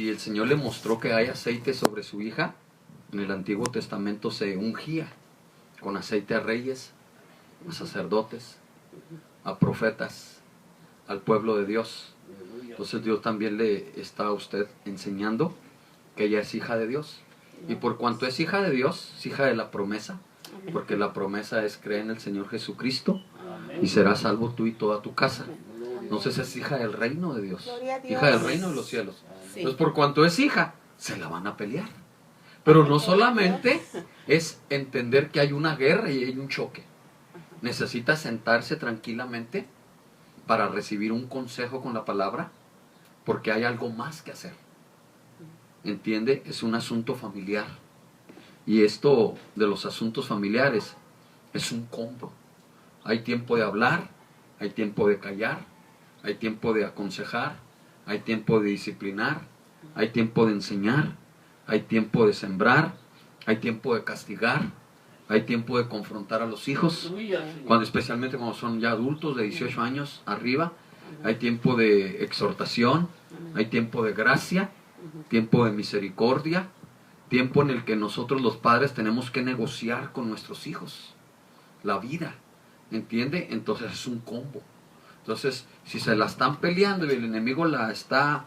y el Señor le mostró que hay aceite sobre su hija. En el Antiguo Testamento se ungía con aceite a reyes, a sacerdotes, a profetas, al pueblo de Dios. Entonces Dios también le está a usted enseñando que ella es hija de Dios. Y por cuanto es hija de Dios, es hija de la promesa, porque la promesa es creer en el Señor Jesucristo y serás salvo tú y toda tu casa. Entonces es hija del reino de Dios, hija del reino de los cielos. Entonces por cuanto es hija, se la van a pelear. Pero no solamente es entender que hay una guerra y hay un choque. Necesita sentarse tranquilamente para recibir un consejo con la palabra, porque hay algo más que hacer. ¿Entiende? Es un asunto familiar. Y esto de los asuntos familiares es un combo. Hay tiempo de hablar, hay tiempo de callar, hay tiempo de aconsejar, hay tiempo de disciplinar, hay tiempo de enseñar, hay tiempo de sembrar, hay tiempo de castigar, hay tiempo de confrontar a los hijos, especialmente cuando son ya adultos de 18 años arriba. Hay tiempo de exhortación, hay tiempo de gracia, tiempo de misericordia, tiempo en el que nosotros los padres tenemos que negociar con nuestros hijos la vida, ¿entiende? Entonces es un combo. Entonces, si se la están peleando y el enemigo la está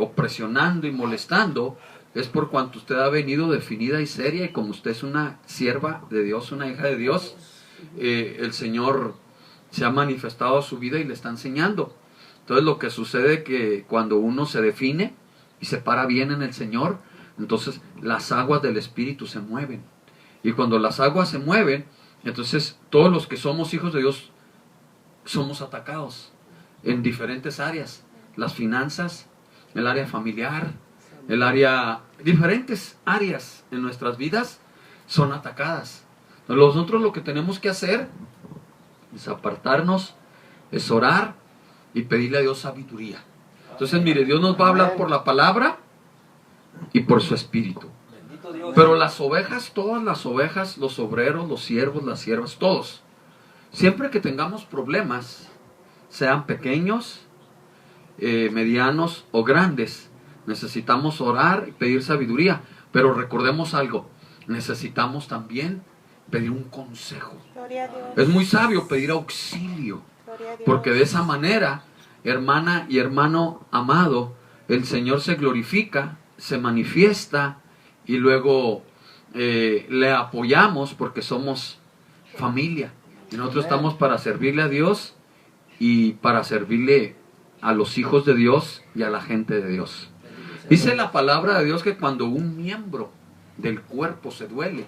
opresionando y molestando, es por cuanto usted ha venido definida y seria, y como usted es una sierva de Dios, una hija de Dios, el Señor se ha manifestado a su vida y le está enseñando. Entonces lo que sucede es que cuando uno se define y se para bien en el Señor, entonces las aguas del Espíritu se mueven. Y cuando las aguas se mueven, entonces todos los que somos hijos de Dios somos atacados en diferentes áreas. Las finanzas, el área familiar, diferentes áreas en nuestras vidas son atacadas. Nosotros lo que tenemos que hacer es apartarnos, es orar y pedirle a Dios sabiduría. Entonces, mire, Dios nos va a hablar por la palabra y por su espíritu. Pero las ovejas, todas las ovejas, los obreros, los siervos, las siervas, todos, siempre que tengamos problemas, sean pequeños, medianos o grandes, necesitamos orar y pedir sabiduría. Pero recordemos algo, necesitamos también pedir un consejo. Es muy sabio pedir auxilio, porque de esa manera, hermana y hermano amado, el Señor se glorifica, se manifiesta, y luego le apoyamos porque somos familia. Y nosotros estamos para servirle a Dios y para servirle a los hijos de Dios y a la gente de Dios. Dice la palabra de Dios que cuando un miembro del cuerpo se duele,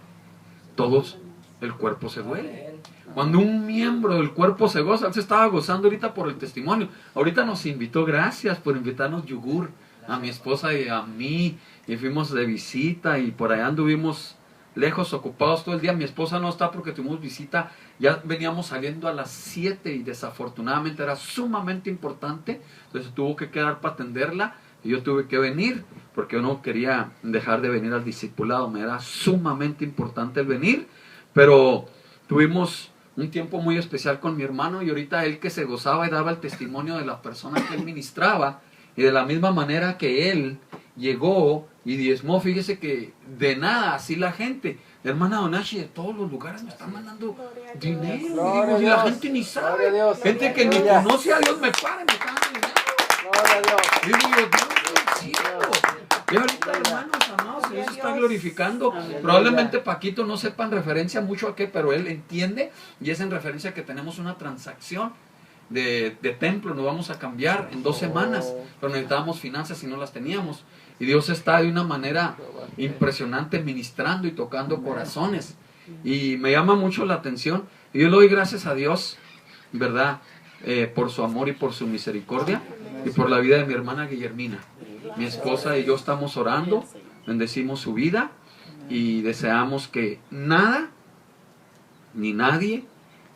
todos el cuerpo se duele. Cuando un miembro del cuerpo se goza, él se estaba gozando ahorita por el testimonio. Ahorita nos invitó, gracias por invitarnos yogur a mi esposa y a mí, y fuimos de visita y por allá anduvimos lejos, ocupados todo el día. Mi esposa no está porque tuvimos visita, ya veníamos saliendo a las 7 y desafortunadamente era sumamente importante, entonces tuvo que quedar para atenderla y yo tuve que venir porque yo no quería dejar de venir al discipulado, me era sumamente importante el venir, pero tuvimos un tiempo muy especial con mi hermano y ahorita él que se gozaba y daba el testimonio de la persona que él ministraba, y de la misma manera que él llegó y diezmó, fíjese que de nada, así la gente, hermana Donashi, de todos los lugares me están mandando dinero, y la gente ni sabe, gente que ni conoce a Dios me para, me está dando dinero. Digo yo, Dios del cielo. Y ahorita, hermanos amados, Dios se está glorificando. Probablemente Paquito no sepa en referencia mucho a qué, pero él entiende, y es en referencia que tenemos una transacción de templo, nos vamos a cambiar en 2 semanas, pero necesitábamos finanzas y no las teníamos, y Dios está de una manera impresionante ministrando y tocando corazones, y me llama mucho la atención, y yo le doy gracias a Dios, ¿verdad? Por su amor y por su misericordia, y por la vida de mi hermana Guillermina. Mi esposa y yo estamos orando, bendecimos su vida, y deseamos que nada, ni nadie,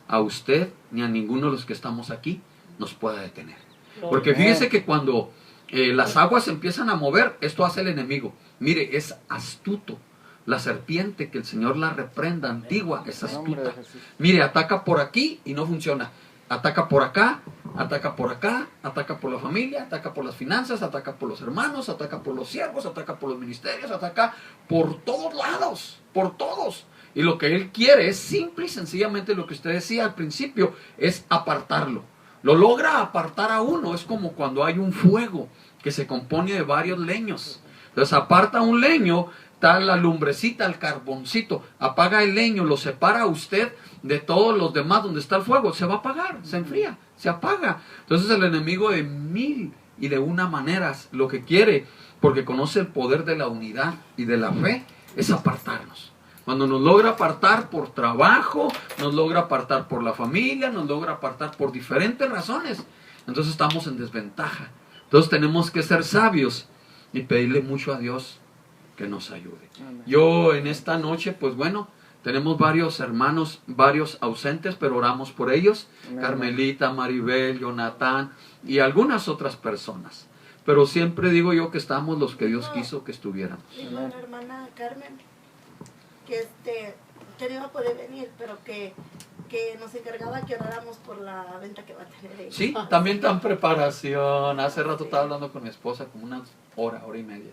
a usted ni a ninguno de los que estamos aquí nos pueda detener. Porque fíjese que cuando las aguas se empiezan a mover, esto hace el enemigo. Mire, es astuto. La serpiente, que el Señor la reprenda, antigua, es astuta. Mire, ataca por aquí y no funciona. ataca por acá, ataca por acá, ataca por la familia, ataca por las finanzas, ataca por los hermanos, ataca por los siervos, ataca por los ministerios, ataca por todos lados, por todos. Y lo que él quiere es simple y sencillamente lo que usted decía al principio, es apartarlo. Lo logra apartar a uno, es como cuando hay un fuego que se compone de varios leños. Entonces aparta un leño, está la lumbrecita, el carboncito, apaga el leño, lo separa a usted de todos los demás donde está el fuego, se va a apagar, se enfría, se apaga. Entonces el enemigo de mil y de una manera lo que quiere, porque conoce el poder de la unidad y de la fe, es apartarnos. Cuando nos logra apartar por trabajo, nos logra apartar por la familia, nos logra apartar por diferentes razones, entonces estamos en desventaja. Entonces tenemos que ser sabios y pedirle mucho a Dios que nos ayude. Yo en esta noche, pues bueno, tenemos varios hermanos, varios ausentes, pero oramos por ellos. Carmelita, Maribel, Jonathan y algunas otras personas. Pero siempre digo yo que estamos los que Dios quiso que estuviéramos. Dijo la hermana Carmen que no iba a poder venir, pero que nos encargaba que oráramos por la venta que va a tener ella. Sí, también está en preparación. Hace rato estaba hablando con mi esposa, como una hora y media.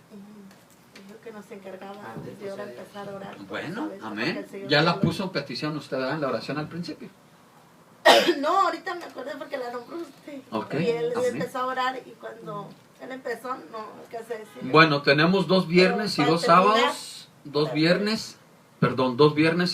Dijo que nos encargaba antes de ahora empezar a orar. Bueno, amén. Ya la puso en petición usted en la oración al principio. No, ahorita me acordé porque la nombró usted. Okay, y él amén. empezó a orar y cuando él empezó, no alcancé a decir. Bueno, tenemos 2 viernes y 2 sábados, 2 viernes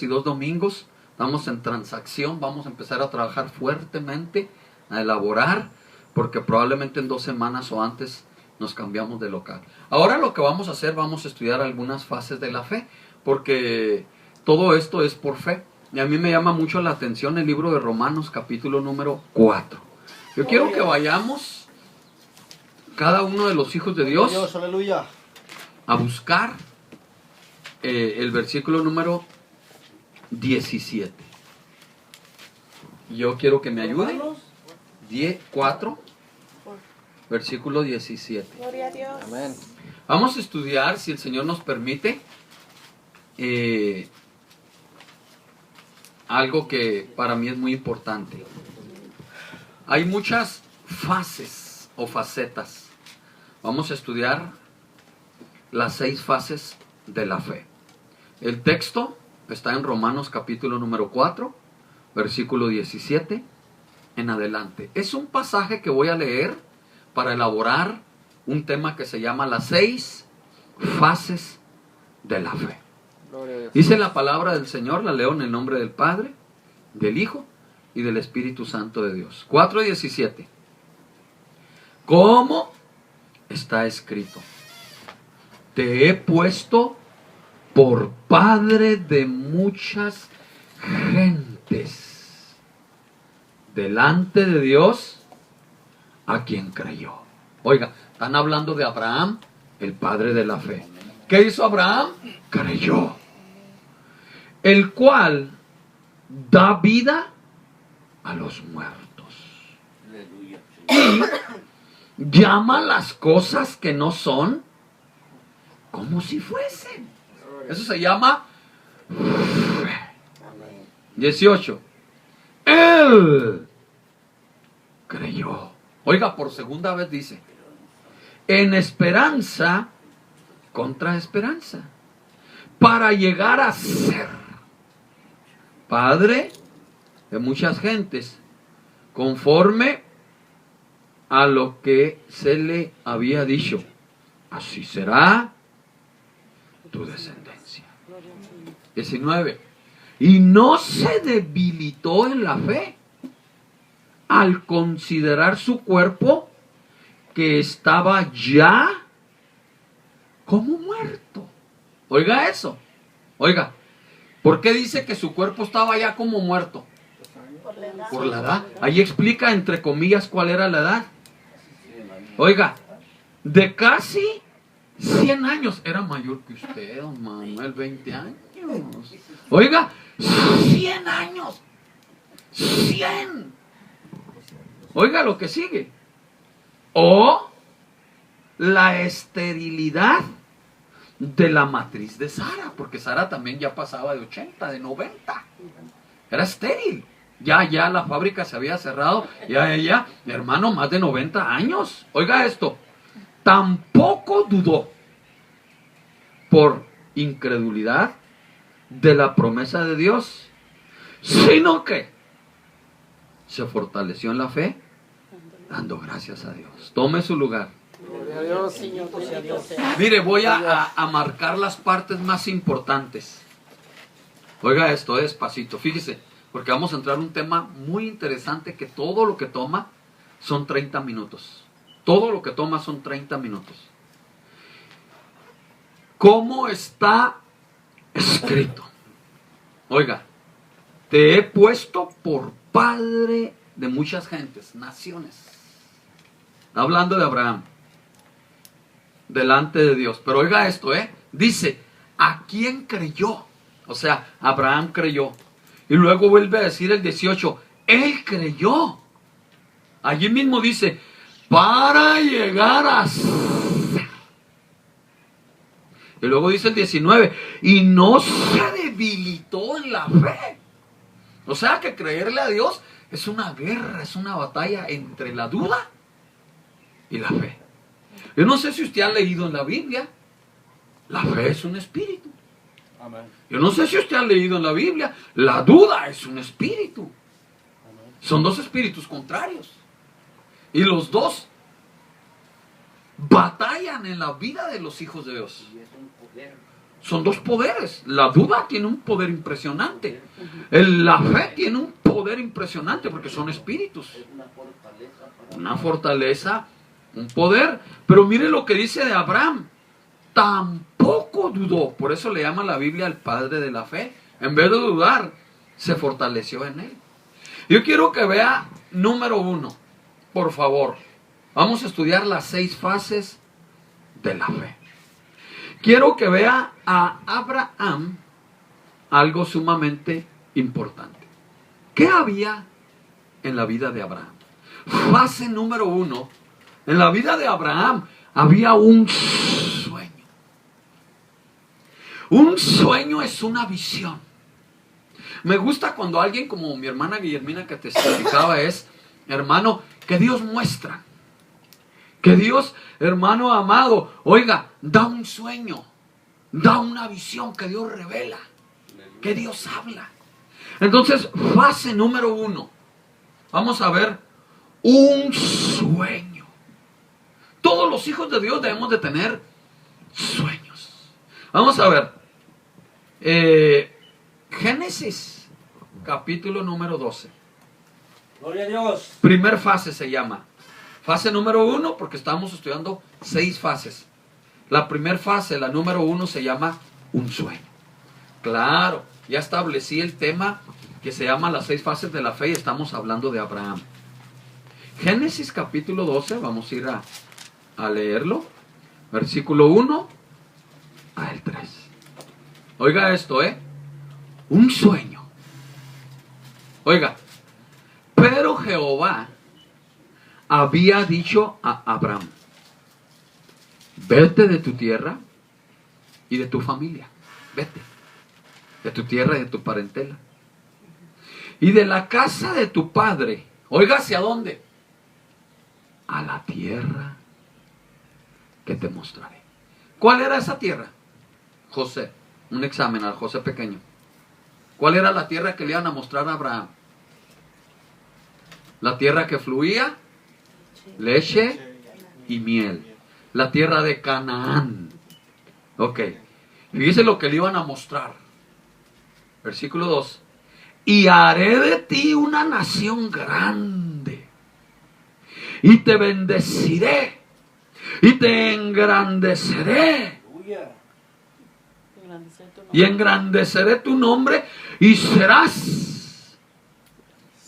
y 2 domingos. Estamos en transacción, vamos a empezar a trabajar fuertemente, a elaborar, porque probablemente en 2 semanas o antes nos cambiamos de local. Ahora lo que vamos a hacer, vamos a estudiar algunas fases de la fe, porque todo esto es por fe. Y a mí me llama mucho la atención el libro de Romanos, capítulo número 4. Yo quiero que vayamos, cada uno de los hijos de Dios, aleluya, a buscar el versículo número 17. Yo quiero que me ayude. 4, versículo 17. Gloria a Dios. amén. Vamos a estudiar, si el Señor nos permite, algo que para mí es muy importante. Hay muchas fases o facetas. Vamos a estudiar las 6 fases de la fe. El texto está en Romanos capítulo número 4, versículo 17 en adelante. Es un pasaje que voy a leer para elaborar un tema que se llama las 6 fases de la fe. Dice la palabra del Señor, la leo en el nombre del Padre, del Hijo y del Espíritu Santo de Dios. 4:17. ¿Cómo está escrito? Te he puesto por padre de muchas gentes delante de Dios a quien creyó. Oiga, están hablando de Abraham, el padre de la fe. ¿Qué hizo Abraham? Creyó. El cual da vida a los muertos. Y llama las cosas que no son como si fuesen. Eso se llama fe. 18. Él creyó. Oiga, por segunda vez dice, en esperanza contra esperanza, para llegar a ser padre de muchas gentes, conforme a lo que se le había dicho, así será tu descendencia. 19. Y no se debilitó en la fe al considerar su cuerpo que estaba ya como muerto. Oiga eso. Oiga, ¿por qué dice que su cuerpo estaba ya como muerto? Por la edad. Ahí explica entre comillas cuál era la edad. Oiga, de casi 100 años. Era mayor que usted, don Manuel, 20 años. Oiga, 100 años. 100. Oiga lo que sigue. O la esterilidad de la matriz de Sara, porque Sara también ya pasaba de 80, de 90. Era estéril. Ya la fábrica se había cerrado. Ya, hermano, más de 90 años. Oiga esto. Tampoco dudó por incredulidad de la promesa de Dios, sino que se fortaleció en la fe, dando gracias a Dios. Tome su lugar. Mire, voy a marcar las partes más importantes. Oiga esto, despacito, fíjese, porque vamos a entrar en un tema muy interesante que todo lo que toma son 30 minutos. Todo lo que toma son 30 minutos. ¿Cómo está escrito? Oiga, te he puesto por padre de muchas gentes, naciones. Hablando de Abraham, delante de Dios. Pero oiga esto, dice, ¿a quién creyó? O sea, Abraham creyó. Y luego vuelve a decir el 18, él creyó. Allí mismo dice, para llegar a ser. Y luego dice el 19, y no se debilitó en la fe. O sea que creerle a Dios es una guerra, es una batalla entre la duda y la fe. Yo no sé si usted ha leído en la Biblia, la fe es un espíritu. Amén. Yo no sé si usted ha leído en la Biblia, la duda es un espíritu. Amén. Son dos espíritus contrarios. Y los dos batallan en la vida de los hijos de Dios. Son dos poderes. La duda tiene un poder impresionante. La fe tiene un poder impresionante porque son espíritus. Una fortaleza, un poder. Pero mire lo que dice de Abraham. Tampoco dudó. Por eso le llama la Biblia el padre de la fe. En vez de dudar, se fortaleció en él. Yo quiero que vea número 1, por favor. Vamos a estudiar las 6 fases de la fe. Quiero que vea a Abraham algo sumamente importante. ¿Qué había en la vida de Abraham? Fase número 1. En la vida de Abraham había un sueño. Un sueño es una visión. Me gusta cuando alguien como mi hermana Guillermina que te explicaba es, hermano, que Dios muestra. Que Dios, hermano amado, oiga, da un sueño, da una visión, que Dios revela, que Dios habla. Entonces, fase número 1. Vamos a ver un sueño. Todos los hijos de Dios debemos de tener sueños. Vamos a ver. Génesis, capítulo número 12. Gloria a Dios. Primer fase se llama. Fase número 1, porque estamos estudiando 6 fases. La primera fase, la número 1, se llama un sueño. Claro, ya establecí el tema que se llama las 6 fases de la fe y estamos hablando de Abraham. Génesis capítulo 12, vamos a ir a leerlo. Versículo 1 al 3. Oiga esto, un sueño. Oiga, pero Jehová había dicho a Abraham, vete de tu tierra y de tu familia, vete, de tu tierra y de tu parentela, y de la casa de tu padre, oiga, ¿hacia dónde? A la tierra que te mostraré. ¿Cuál era esa tierra? José, un examen al José pequeño. ¿Cuál era la tierra que le iban a mostrar a Abraham? La tierra que fluía leche y miel. La tierra de Canaán. Ok. Fíjese lo que le iban a mostrar. Versículo 2. Y haré de ti una nación grande. Y te bendeciré. Y te engrandeceré. Y engrandeceré tu nombre. Y serás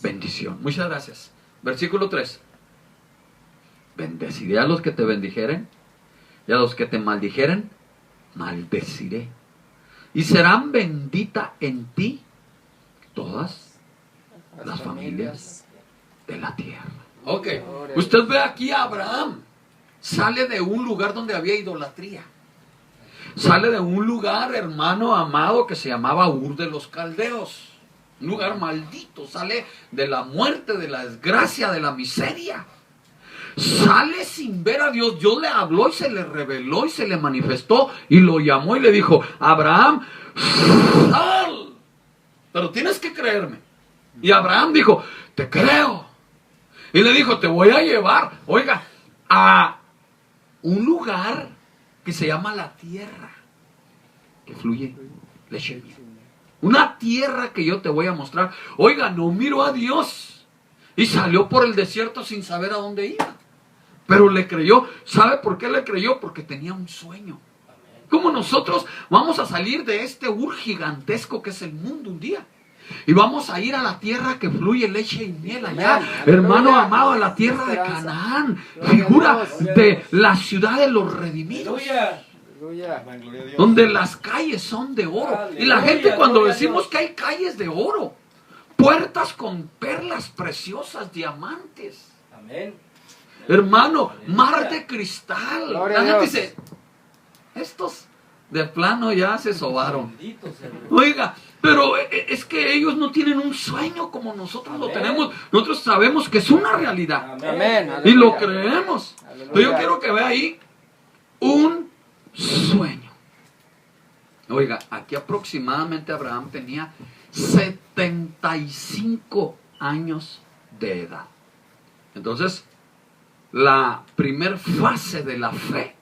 bendición. Muchas gracias. Versículo 3. Bendeciré a los que te bendijeren, y a los que te maldijeren, maldeciré. Y serán benditas en ti todas las familias de la tierra. Ok, usted ve aquí a Abraham. Sale de un lugar donde había idolatría. Sale de un lugar, hermano amado, que se llamaba Ur de los Caldeos. Un lugar maldito. Sale de la muerte, de la desgracia, de la miseria. Sale sin ver a Dios. Dios le habló y se le reveló y se le manifestó y lo llamó y le dijo: Abraham, sal, pero tienes que creerme. Y Abraham dijo: te creo. Y le dijo: te voy a llevar, oiga, a un lugar que se llama la tierra, que fluye leche y miel. Una tierra que yo te voy a mostrar. Oiga, no miró a Dios y salió por el desierto sin saber a dónde iba. Pero le creyó. ¿Sabe por qué le creyó? Porque tenía un sueño. Como nosotros vamos a salir de este gigantesco que es el mundo un día. Y vamos a ir a la tierra que fluye leche y miel allá. Hermano amado, a la tierra de Canaán. Figura de la ciudad de los redimidos. Donde las calles son de oro. Y la gente, cuando decimos que hay calles de oro, puertas con perlas preciosas, diamantes. Amén. Hermano, mar de cristal. La gente dice: estos de plano ya se sobaron. Oiga, pero es que ellos no tienen un sueño como nosotros lo tenemos. Nosotros sabemos que es una realidad. Amén. Y lo creemos. Pero yo quiero que vea ahí un sueño. Oiga, aquí aproximadamente Abraham tenía 75 años de edad. Entonces, la primer fase de la fe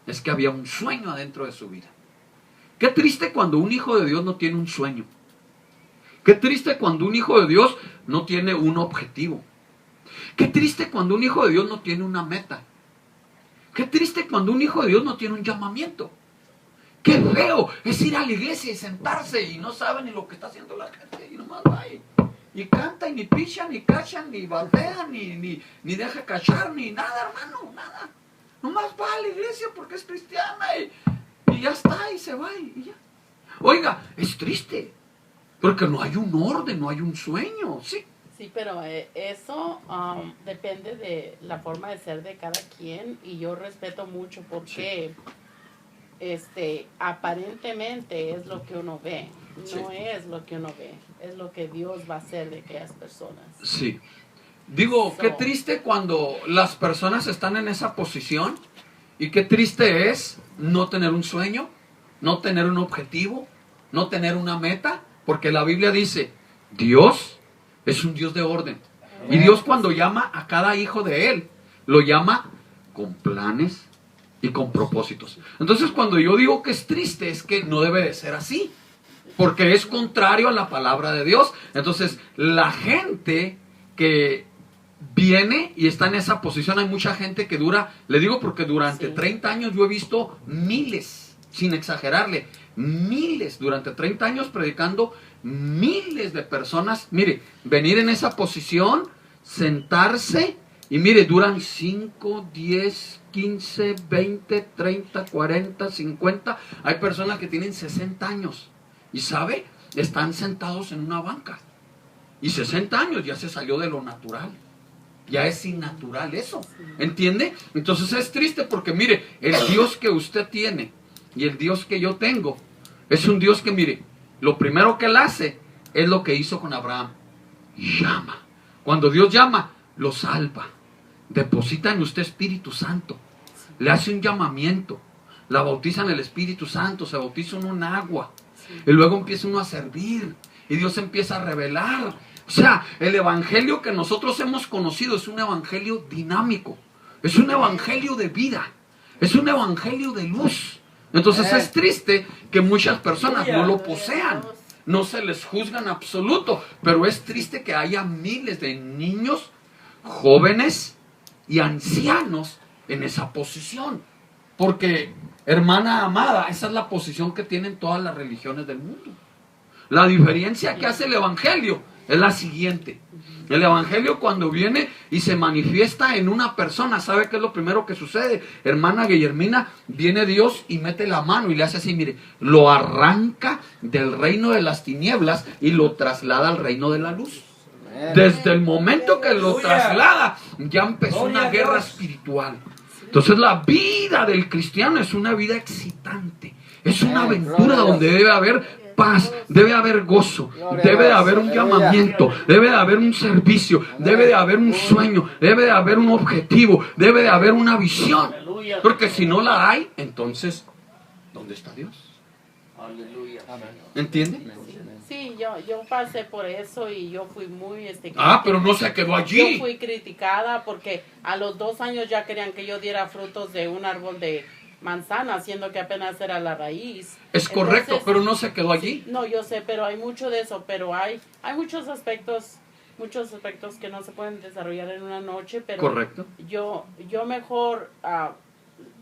es que había un sueño adentro de su vida. Qué triste cuando un hijo de Dios no tiene un sueño. Qué triste cuando un hijo de Dios no tiene un objetivo. Qué triste cuando un hijo de Dios no tiene una meta. Qué triste cuando un hijo de Dios no tiene un llamamiento. Qué feo es ir a la iglesia y sentarse y no sabe ni lo que está haciendo la gente y nomás va y canta y ni picha, ni cacha, ni batea, ni deja cachar, ni nada, hermano, nada. Nomás va a la iglesia porque es cristiana y ya está, y se va y ya. Oiga, es triste, porque no hay un orden, no hay un sueño, ¿sí? Sí, pero eso depende de la forma de ser de cada quien, y yo respeto mucho porque aparentemente es lo que uno ve, no es lo que uno ve, es lo que Dios va a hacer de aquellas personas. Sí. Digo, qué triste cuando las personas están en esa posición, y qué triste es no tener un sueño, no tener un objetivo, no tener una meta, porque la Biblia dice: Dios es un Dios de orden. Y Dios, cuando llama a cada hijo de Él, lo llama con planes y con propósitos. Entonces, cuando yo digo que es triste, es que no debe de ser así, porque es contrario a la palabra de Dios. Entonces, la gente que viene y está en esa posición, hay mucha gente que dura, le digo porque durante 30 años yo he visto miles, sin exagerarle, miles, durante 30 años predicando, miles de personas, mire, venir en esa posición, sentarse, y mire, duran 5, 10, 15, 20, 30, 40, 50, hay personas que tienen 60 años, y sabe, están sentados en una banca, y 60 años ya se salió de lo natural. Ya es innatural eso, ¿entiende? Entonces es triste porque mire, el Dios que usted tiene y el Dios que yo tengo es un Dios que, mire, lo primero que Él hace es lo que hizo con Abraham: llama. Cuando Dios llama, lo salva, deposita en usted Espíritu Santo, le hace un llamamiento, la bautiza en el Espíritu Santo, se bautiza uno en agua, y luego empieza uno a servir y Dios empieza a revelar. O sea, el evangelio que nosotros hemos conocido es un evangelio dinámico, es un evangelio de vida, es un evangelio de luz. Entonces es triste que muchas personas no lo posean, no se les juzga en absoluto, pero es triste que haya miles de niños, jóvenes y ancianos en esa posición. Porque, hermana amada, esa es la posición que tienen todas las religiones del mundo. La diferencia que hace el evangelio es la siguiente: el evangelio, cuando viene y se manifiesta en una persona, ¿sabe qué es lo primero que sucede? Hermana Guillermina, viene Dios y mete la mano y le hace así, mire, lo arranca del reino de las tinieblas y lo traslada al reino de la luz. Desde el momento que lo traslada, ya empezó una guerra espiritual. Entonces la vida del cristiano es una vida excitante, es una aventura donde debe haber paz, debe haber gozo, debe de haber un llamamiento, debe de haber un servicio, debe de haber un sueño, debe de haber un objetivo, debe de haber una visión. Porque si no la hay, entonces, ¿dónde está Dios? Aleluya. ¿Entiende? Sí, yo pasé por eso y yo fui muy... pero no se quedó allí. Yo fui criticada porque a los 2 años ya querían que yo diera frutos de un árbol de manzana, siendo que apenas era la raíz. Es correcto. Entonces, pero no se quedó allí. No, yo sé, pero hay mucho de eso, pero hay muchos aspectos que no se pueden desarrollar en una noche, pero correcto. Yo mejor,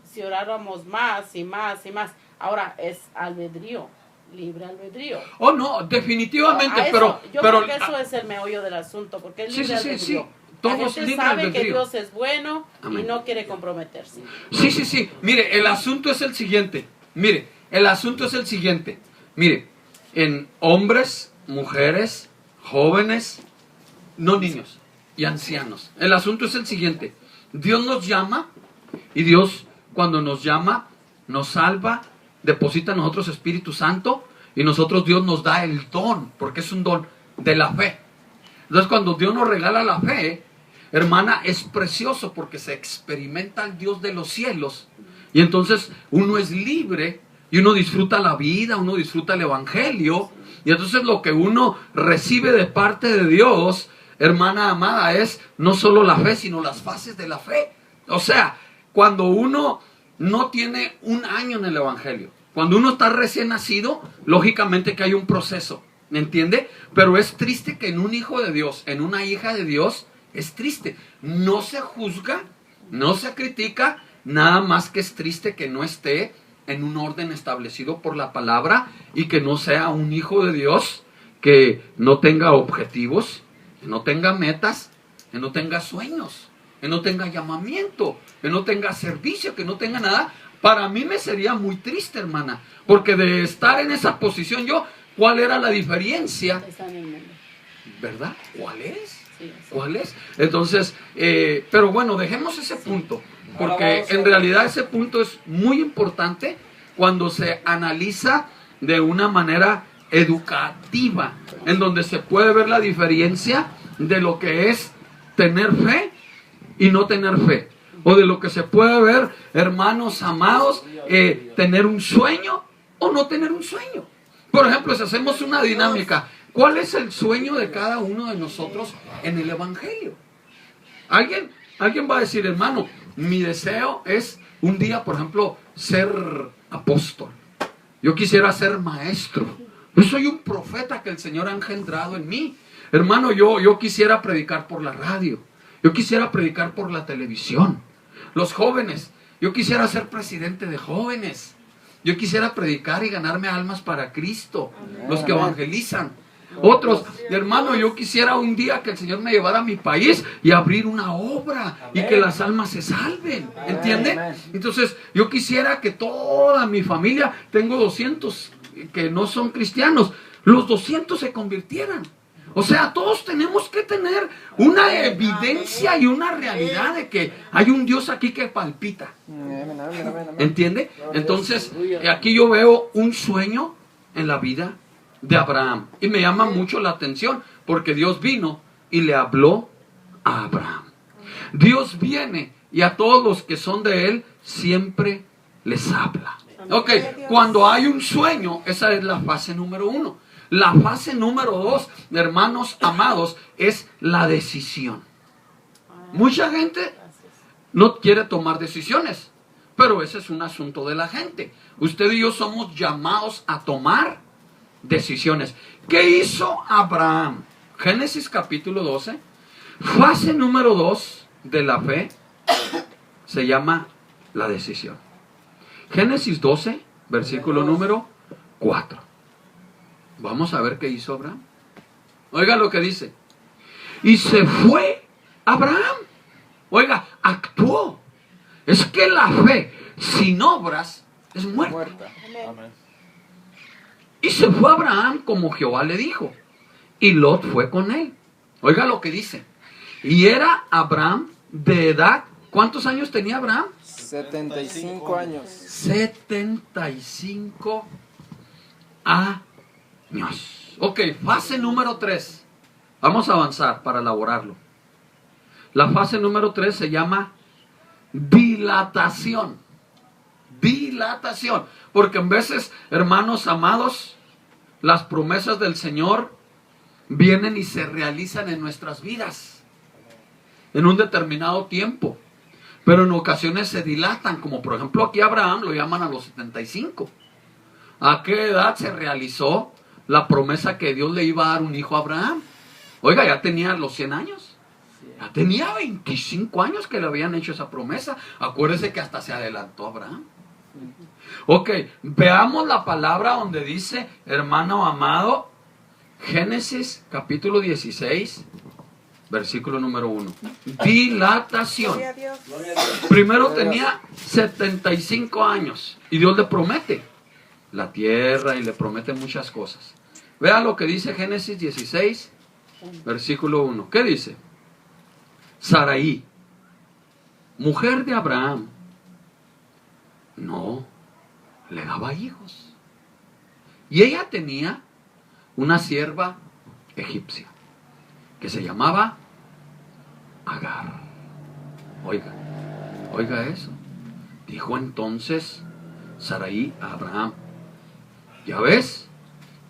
si oráramos más y más y más. Ahora es albedrío. Libre albedrío. Oh, no, definitivamente, pero creo que eso es el meollo del asunto, porque es libre albedrío. Sí. Todos la gente sabe que Dios es bueno. Amén. Y no quiere comprometerse. Sí. Mire, el asunto es el siguiente. Mire, en hombres, mujeres, jóvenes, no niños y ancianos. El asunto es el siguiente. Dios nos llama y Dios, cuando nos llama, nos salva, deposita en nosotros Espíritu Santo y nosotros Dios nos da el don, porque es un don de la fe. Entonces cuando Dios nos regala la fe, hermana, es precioso porque se experimenta al Dios de los cielos y entonces uno es libre y uno disfruta la vida, uno disfruta el evangelio y entonces lo que uno recibe de parte de Dios, hermana amada, es no solo la fe, sino las fases de la fe. O sea, cuando uno no tiene un año en el evangelio, cuando uno está recién nacido, lógicamente que hay un proceso, ¿me entiende? Pero es triste que en un hijo de Dios, en una hija de Dios, es triste. No se juzga, no se critica, nada más que es triste que no esté en un orden establecido por la palabra y que no sea un hijo de Dios que no tenga objetivos, que no tenga metas, que no tenga sueños, que no tenga llamamiento, que no tenga servicio, que no tenga nada. Para mí me sería muy triste, hermana, porque de estar en esa posición yo, ¿cuál era la diferencia? ¿Verdad? ¿Cuál es? ¿Cuál es? Entonces, pero bueno, dejemos ese punto, porque en realidad ese punto es muy importante cuando se analiza de una manera educativa, en donde se puede ver la diferencia de lo que es tener fe y no tener fe. O de lo que se puede ver, hermanos amados, tener un sueño o no tener un sueño. Por ejemplo, si hacemos una dinámica, ¿cuál es el sueño de cada uno de nosotros en el evangelio? Alguien va a decir, hermano, mi deseo es un día, por ejemplo, ser apóstol. Yo quisiera ser maestro. Yo soy un profeta que el Señor ha engendrado en mí. Hermano, yo quisiera predicar por la radio. Yo quisiera predicar por la televisión. Los jóvenes, yo quisiera ser presidente de jóvenes. Yo quisiera predicar y ganarme almas para Cristo. Los que evangelizan. Otros, hermano, yo quisiera un día que el Señor me llevara a mi país y abrir una obra y que las almas se salven. ¿Entiende? Entonces, yo quisiera que toda mi familia, tengo 200 que no son cristianos, los 200 se convirtieran. O sea, todos tenemos que tener una evidencia y una realidad de que hay un Dios aquí que palpita. ¿Entiende? Entonces, aquí yo veo un sueño en la vida de Abraham. Y me llama mucho la atención porque Dios vino y le habló a Abraham. Dios viene y a todos los que son de Él siempre les habla. Ok, cuando hay un sueño, esa es la fase número 1. La fase número 2, hermanos amados, es la decisión. Mucha gente no quiere tomar decisiones, pero ese es un asunto de la gente. Usted y yo somos llamados a tomar decisiones. ¿Qué hizo Abraham? Génesis capítulo 12. Fase número 2 de la fe se llama la decisión. Génesis 12, versículo número 4. Vamos a ver qué hizo Abraham. Oiga lo que dice. Y se fue Abraham. Oiga, actuó. Es que la fe sin obras es muerta. Amén. Y se fue Abraham como Jehová le dijo. Y Lot fue con él. Oiga lo que dice. Y era Abraham de edad. ¿Cuántos años tenía Abraham? 75 años. 75 años. años. Ok, fase número 3. Vamos a avanzar para elaborarlo. La fase número 3 se llama dilatación. Dilatación. Porque en veces, hermanos amados, las promesas del Señor vienen y se realizan en nuestras vidas en un determinado tiempo. Pero en ocasiones se dilatan, como por ejemplo aquí Abraham lo llaman a los 75. ¿A qué edad se realizó la promesa que Dios le iba a dar un hijo a Abraham? Oiga, ya tenía los 100 años. Ya tenía 25 años que le habían hecho esa promesa. Acuérdese que hasta se adelantó Abraham. Ok, veamos la palabra donde dice, hermano amado, Génesis capítulo 16, versículo número 1. Dilatación. Gloria a Dios. Primero tenía 75 años y Dios le promete la tierra y le promete muchas cosas. Vea lo que dice Génesis 16, versículo 1. ¿Qué dice? Saraí, mujer de Abraham, no le daba hijos. Y ella tenía una sierva egipcia que se llamaba Agar. Oiga eso. Dijo entonces Saraí a Abraham, ya ves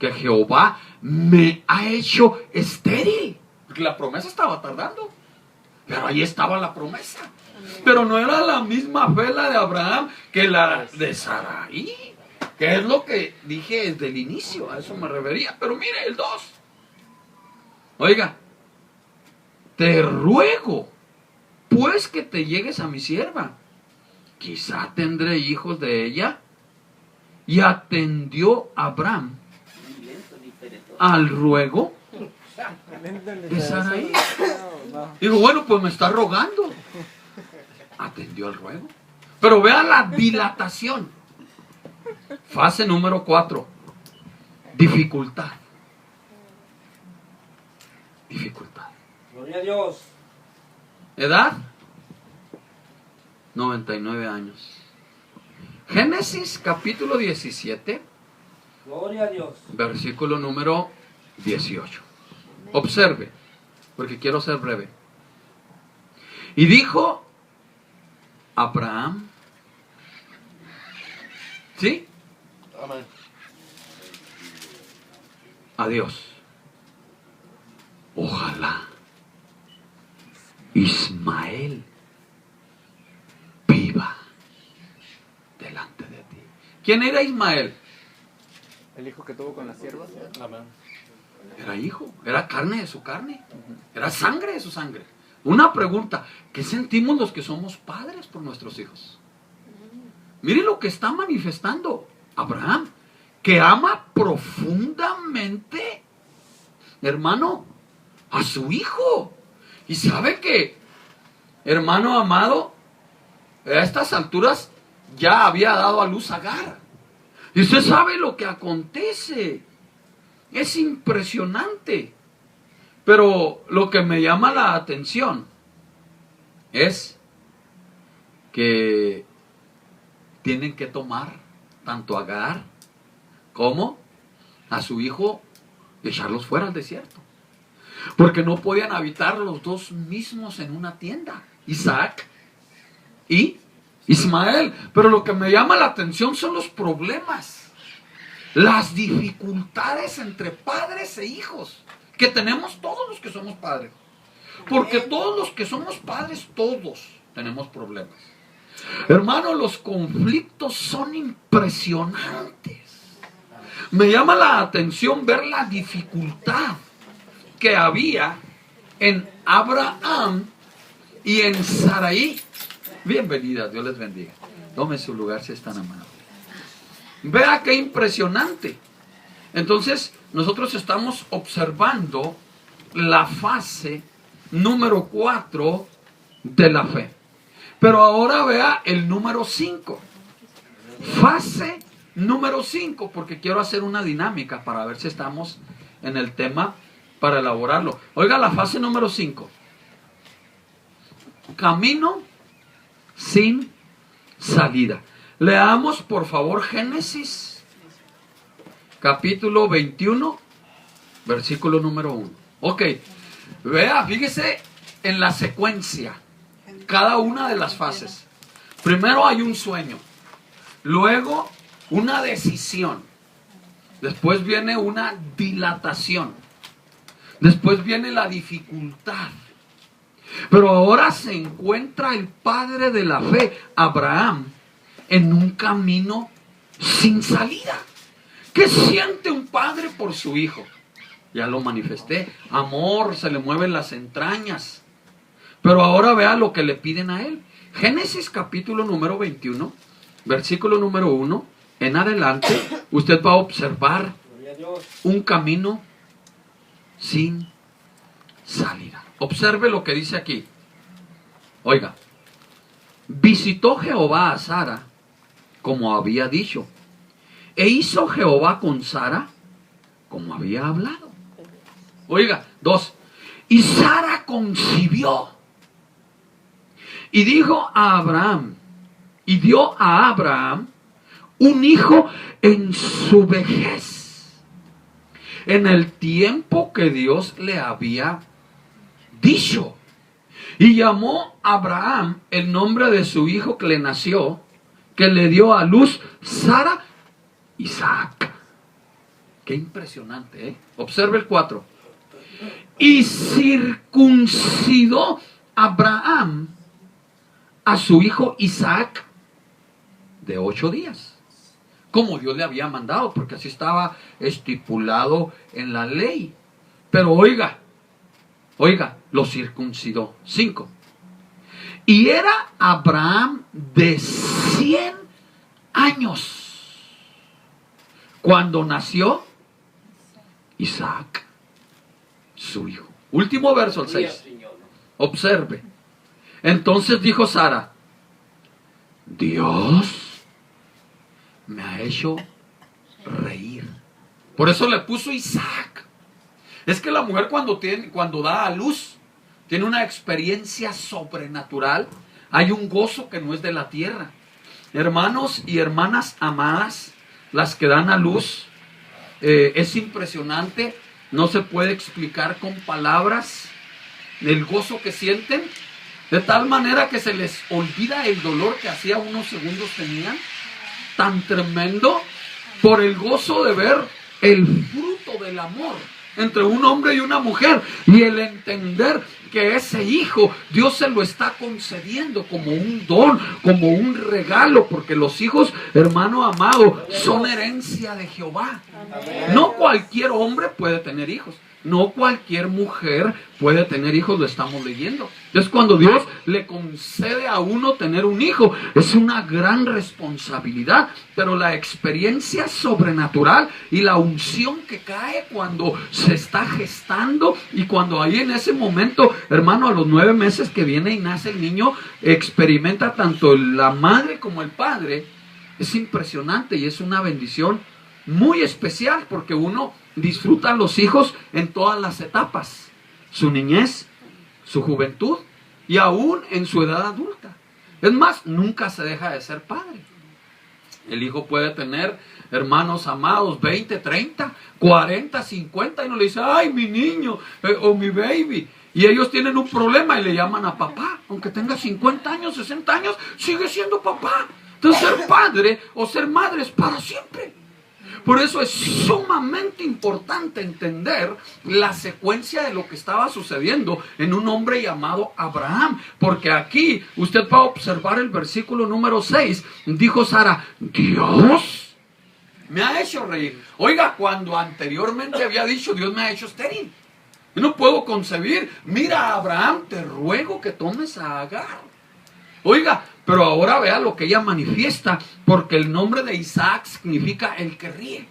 que Jehová me ha hecho estéril. Porque la promesa estaba tardando. Pero ahí estaba la promesa. Pero no era la misma fe la de Abraham que la de Saraí. Que es lo que dije desde el inicio. A eso me refería. Pero mire el 2. Oiga. Te ruego, pues, que te llegues a mi sierva. Quizá tendré hijos de ella. Y atendió Abraham al ruego de Saraí. Digo, bueno, pues me está rogando. Atendió al ruego. Pero vean la dilatación. Fase número 4. Dificultad. Dificultad. Gloria a Dios. Edad 99 años. Génesis capítulo 17. Gloria a Dios. Versículo número 18. Observe, porque quiero ser breve. Y dijo Abraham, ¿sí? Amén. Adiós. Ojalá Ismael viva delante de ti. ¿Quién era Ismael? El hijo que tuvo con la sierva. Amén. Era hijo, era carne de su carne, era sangre de su sangre. Una pregunta, ¿qué sentimos los que somos padres por nuestros hijos? Mire lo que está manifestando Abraham, que ama profundamente, hermano, a su hijo. Y sabe que, hermano amado, a estas alturas ya había dado a luz a Agar. Y usted sabe lo que acontece. Es impresionante. Pero lo que me llama la atención es que tienen que tomar tanto a Agar como a su hijo y echarlos fuera al desierto. Porque no podían habitar los dos mismos en una tienda. Isaac y Ismael. Pero lo que me llama la atención son los problemas, las dificultades entre padres e hijos que tenemos todos los que somos padres. Porque todos los que somos padres, todos tenemos problemas. Hermano, los conflictos son impresionantes. Me llama la atención ver la dificultad que había en Abraham y en Saraí. Bienvenida, Dios les bendiga. Tome su lugar si es tan amable. Vea qué impresionante. Entonces, nosotros estamos observando la fase número 4 de la fe. Pero ahora vea el número 5. Fase número 5, porque quiero hacer una dinámica para ver si estamos en el tema para elaborarlo. Oiga, la fase número 5. Camino sin salida. Leamos por favor Génesis capítulo 21, versículo número 1. Ok, vea, fíjese en la secuencia, cada una de las fases. Primero hay un sueño, luego una decisión, después viene una dilatación, después viene la dificultad. Pero ahora se encuentra el padre de la fe, Abraham, en un camino sin salida. ¿Qué siente un padre por su hijo? Ya lo manifesté, amor, se le mueven las entrañas. Pero ahora vea lo que le piden a él. Génesis capítulo número 21, versículo número 1, en adelante, usted va a observar un camino sin salida. Observe lo que dice aquí. Oiga, visitó Jehová a Sara como había dicho, e hizo Jehová con Sara como había hablado. Oiga, 2. Y Sara concibió y dijo a Abraham, y dio a Abraham un hijo en su vejez, en el tiempo que Dios le había dicho. Y llamó a Abraham el nombre de su hijo que le nació, que le dio a luz Sara, Isaac. Qué impresionante, ¿eh? Observe el 4. Y circuncidó Abraham a su hijo Isaac de 8 días, como Dios le había mandado, porque así estaba estipulado en la ley. Pero oiga, lo circuncidó. 5. Y era Abraham de 100 años cuando nació Isaac, su hijo. Último verso, el 6. Observe. Entonces dijo Sara, Dios me ha hecho reír. Por eso le puso Isaac. Es que la mujer cuando da a luz, tiene una experiencia sobrenatural. Hay un gozo que no es de la tierra. Hermanos y hermanas amadas, las que dan a luz, es impresionante. No se puede explicar con palabras el gozo que sienten. De tal manera que se les olvida el dolor que hacía unos segundos tenían. Tan tremendo, por el gozo de ver el fruto del amor entre un hombre y una mujer, y el entender que ese hijo Dios se lo está concediendo como un don, como un regalo, porque los hijos, hermano amado, son herencia de Jehová. No cualquier hombre puede tener hijos, no cualquier mujer puede tener hijos, lo estamos leyendo. Entonces, cuando Dios le concede a uno tener un hijo, es una gran responsabilidad, pero la experiencia sobrenatural y la unción que cae cuando se está gestando, y cuando ahí en ese momento, hermano, a los 9 meses que viene y nace el niño, experimenta tanto la madre como el padre. Es impresionante y es una bendición muy especial, porque uno disfruta a los hijos en todas las etapas: su niñez, su juventud y aún en su edad adulta. Es más, nunca se deja de ser padre. El hijo puede tener, hermanos amados, 20, 30, 40, 50 y no le dice, ay, mi niño o mi baby. Y ellos tienen un problema y le llaman a papá. Aunque tenga 50 años, 60 años, sigue siendo papá. Entonces, ser padre o ser madre es para siempre. Por eso es sumamente importante entender la secuencia de lo que estaba sucediendo en un hombre llamado Abraham. Porque aquí usted va a observar el versículo número 6. Dijo Sara, Dios me ha hecho reír. Oiga, cuando anteriormente había dicho, Dios me ha hecho estéril. Yo no puedo concebir. Mira, Abraham, te ruego que tomes a Agar. Oiga, pero ahora vea lo que ella manifiesta, porque el nombre de Isaac significa el que ríe.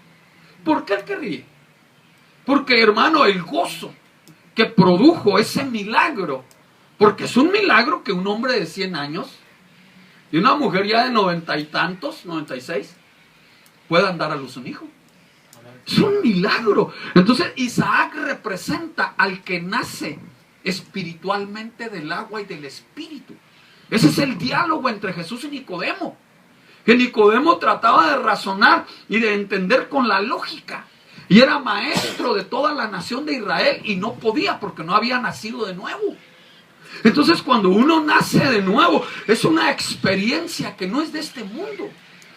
¿Por qué el que ríe? Porque, hermano, el gozo que produjo ese milagro, porque es un milagro que un hombre de 100 años y una mujer ya de 90 y tantos, 96, puedan dar a luz un hijo. Es un milagro. Entonces Isaac representa al que nace espiritualmente del agua y del espíritu. Ese es el diálogo entre Jesús y Nicodemo. que Nicodemo trataba de razonar y de entender con la lógica. Y era maestro de toda la nación de Israel y no podía porque no había nacido de nuevo. Entonces cuando uno nace de nuevo es una experiencia que no es de este mundo.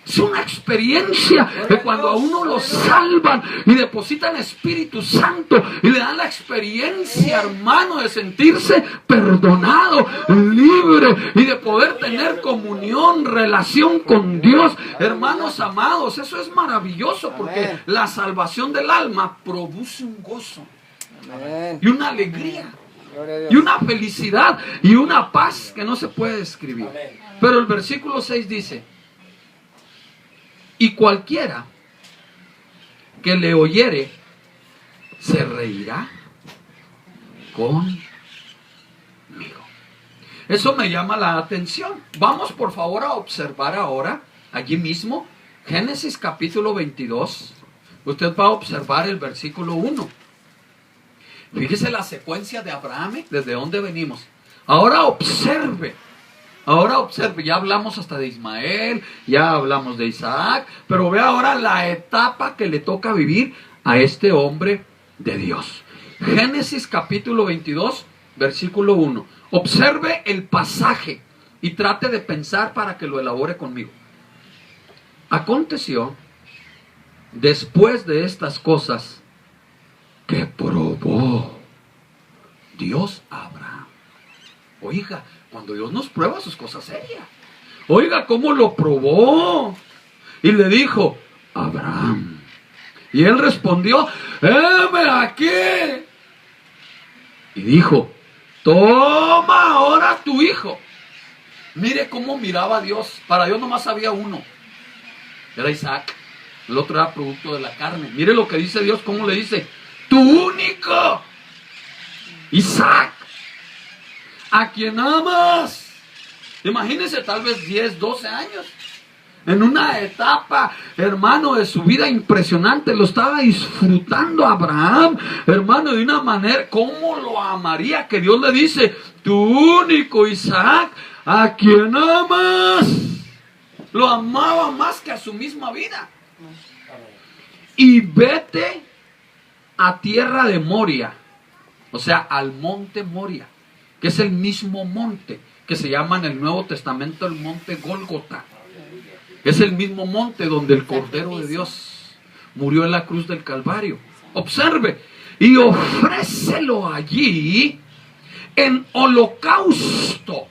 Es una experiencia de cuando a uno lo salvan y depositan Espíritu Santo y le dan la experiencia, hermano, de sentirse perdonado, libre y de poder tener comunión, relación con Dios. Hermanos amados, eso es maravilloso porque la salvación del alma produce un gozo y una alegría y una felicidad y una paz que no se puede describir. Pero el versículo 6 dice: y cualquiera que le oyere se reirá conmigo. Eso me llama la atención. Vamos por favor a observar ahora, allí mismo, Génesis capítulo 22. Usted va a observar el versículo 1. Fíjese la secuencia de Abraham, desde dónde venimos. Ahora observe, ya hablamos hasta de Ismael, ya hablamos de Isaac, pero ve ahora la etapa que le toca vivir a este hombre de Dios. Génesis capítulo 22, versículo 1. Observe el pasaje y trate de pensar para que lo elabore conmigo. Aconteció, después de estas cosas, que probó Dios a Abraham. Oiga, cuando Dios nos prueba, sus cosas serias. Oiga, ¿cómo lo probó? Y le dijo: Abraham. Y él respondió: ¡heme aquí! Y dijo: toma ahora tu hijo. Mire cómo miraba a Dios. Para Dios nomás había uno. Era Isaac. El otro era producto de la carne. Mire lo que dice Dios, cómo le dice: tu único Isaac, a quien amas. Imagínense, tal vez 10, 12 años, en una etapa, hermano, de su vida impresionante. Lo estaba disfrutando Abraham, hermano, de una manera. ¿Cómo lo amaría? Que Dios le dice: tu único Isaac, a quien amas. Lo amaba más que a su misma vida. Y vete a tierra de Moria, o sea, al monte Moria, que es el mismo monte que se llama en el Nuevo Testamento el monte Gólgota. Es el mismo monte donde el Cordero de Dios murió en la cruz del Calvario. Observe, y ofrécelo allí en holocausto.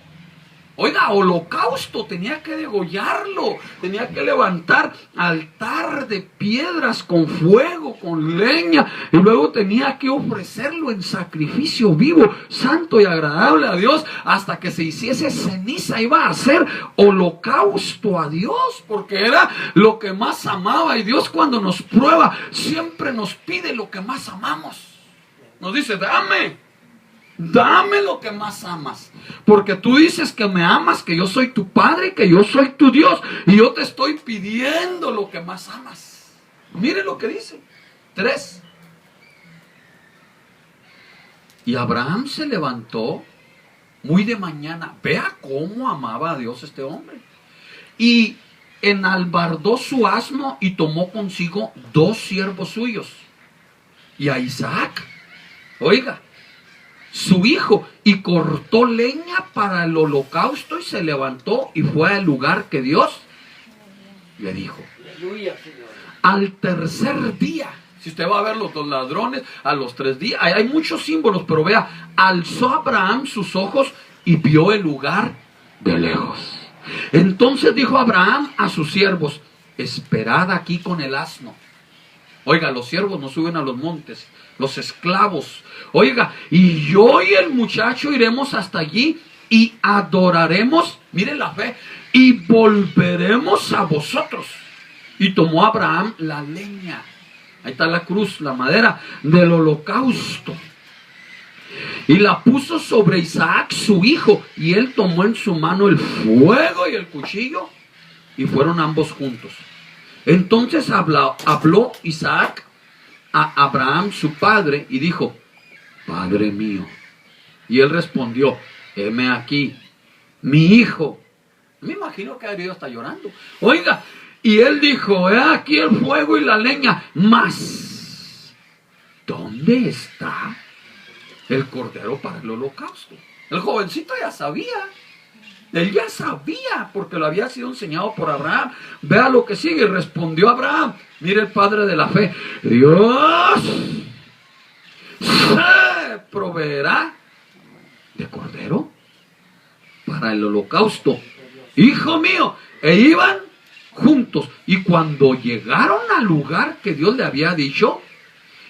Oiga, holocausto, tenía que degollarlo, tenía que levantar altar de piedras con fuego, con leña, y luego tenía que ofrecerlo en sacrificio vivo, santo y agradable a Dios, hasta que se hiciese ceniza. Iba a ser holocausto a Dios, porque era lo que más amaba, y Dios cuando nos prueba, siempre nos pide lo que más amamos. Nos dice: dame lo que más amas, porque tú dices que me amas, que yo soy tu Padre, que yo soy tu Dios, y yo te estoy pidiendo lo que más amas. Mire lo que dice 3. Y Abraham se levantó muy de mañana. Vea cómo amaba a Dios este hombre. Y enalbardó su asno y tomó consigo 2 siervos suyos y a Isaac, oiga, su hijo, y cortó leña para el holocausto y se levantó y fue al lugar que Dios le dijo. Al tercer día, si usted va a ver los 2 ladrones, a los 3 días, hay muchos símbolos, pero vea, alzó Abraham sus ojos y vio el lugar de lejos. Entonces dijo Abraham a sus siervos: esperad aquí con el asno. Oiga, los siervos no suben a los montes, los esclavos. Oiga, y yo y el muchacho iremos hasta allí y adoraremos, miren la fe, y volveremos a vosotros. Y tomó Abraham la leña, ahí está la cruz, la madera del holocausto, y la puso sobre Isaac su hijo, y él tomó en su mano el fuego y el cuchillo, y fueron ambos juntos. Entonces habló Isaac a Abraham su padre y dijo: Padre mío. Y él respondió: heme aquí, mi hijo. Me imagino que habría ido hasta llorando. Oiga, y él dijo, he aquí el fuego y la leña, mas ¿dónde está el cordero para el holocausto? El jovencito ya sabía. Él ya sabía, porque lo había sido enseñado por Abraham. Vea lo que sigue. Respondió Abraham. Mire el padre de la fe. Dios se proveerá de cordero para el holocausto, hijo mío. E iban juntos. Y cuando llegaron al lugar que Dios le había dicho,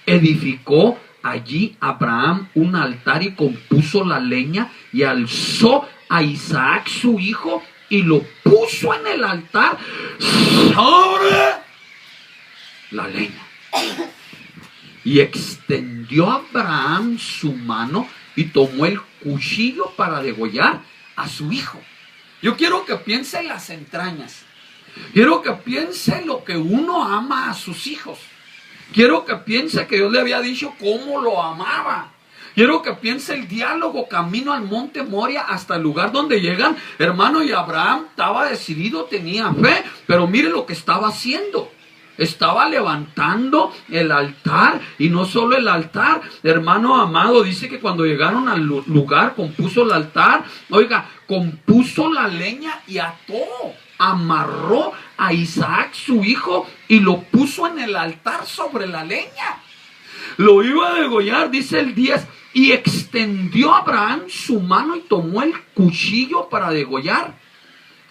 edificó allí Abraham un altar y compuso la leña y alzó a Isaac su hijo y lo puso en el altar sobre la leña. Y extendió Abraham su mano y tomó el cuchillo para degollar a su hijo. Yo quiero que piense en las entrañas. Quiero que piense en lo que uno ama a sus hijos. Quiero que piense que Dios le había dicho cómo lo amaba. Quiero que piense el diálogo camino al monte Moria hasta el lugar donde llegan, hermano, y Abraham estaba decidido, tenía fe, pero mire lo que estaba haciendo. Estaba levantando el altar, y no solo el altar, hermano amado, dice que cuando llegaron al lugar, compuso el altar, oiga, compuso la leña y ató, amarró a Isaac su hijo y lo puso en el altar sobre la leña. Lo iba a degollar, dice el 10, y extendió Abraham su mano y tomó el cuchillo para degollar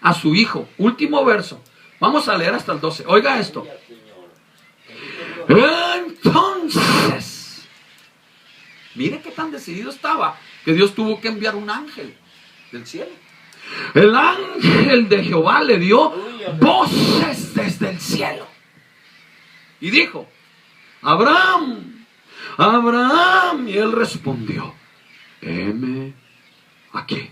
a su hijo. Último verso. Vamos a leer hasta el 12. Oiga esto. Entonces, mire qué tan decidido estaba que Dios tuvo que enviar un ángel del cielo. El ángel de Jehová le dio voces desde el cielo y dijo: Abraham, Abraham. Y él respondió: heme aquí.